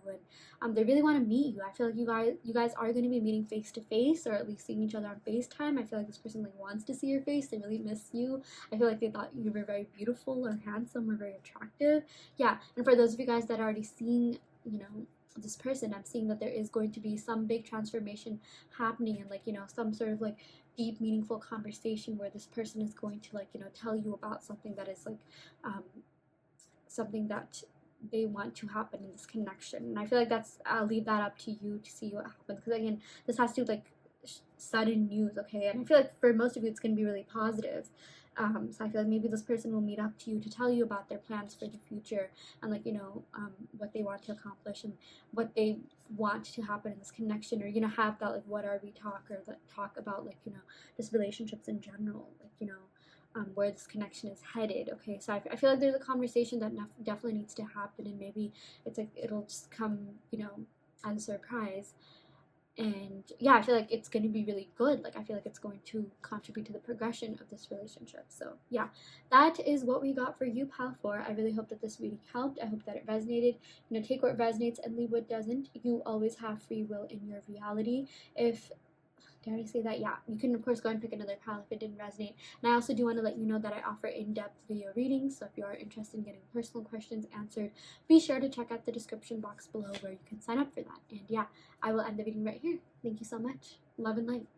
and they really want to meet you. I feel like you guys are gonna be meeting face to face, or at least seeing each other on FaceTime. I feel like this person like wants to see your face. They really miss you. I feel like they thought you were very beautiful or handsome or very attractive. Yeah, and for those of you guys that are already seeing, this person, I'm seeing that there is going to be some big transformation happening, and like some sort of like deep meaningful conversation where this person is going to like tell you about something that is like something that they want to happen in this connection. And I feel like I'll leave that up to you to see what happens, because again, this has to do with like sudden news, okay? And I feel like for most of you it's going to be really positive. So I feel like maybe this person will meet up to you to tell you about their plans for the future, and like what they want to accomplish and what they want to happen in this connection, or have that like what are we talk, or that talk about like just relationships in general, like where this connection is headed. Okay, so I feel like there's a conversation that definitely needs to happen, and maybe it's like it'll just come as a surprise. And yeah, I feel like it's going to be really good. Like I feel like it's going to contribute to the progression of this relationship. So yeah, that is what we got for you, pal 4. I really hope that this reading helped. I hope that it resonated. Take what resonates and leave what doesn't. You always have free will in your reality. If did I say that? Yeah, you can of course go and pick another pal if it didn't resonate. And I also do want to let you know that I offer in-depth video readings, so if you are interested in getting personal questions answered, be sure to check out the description box below where you can sign up for that. And yeah, I will end the video right here. Thank you so much. Love and light.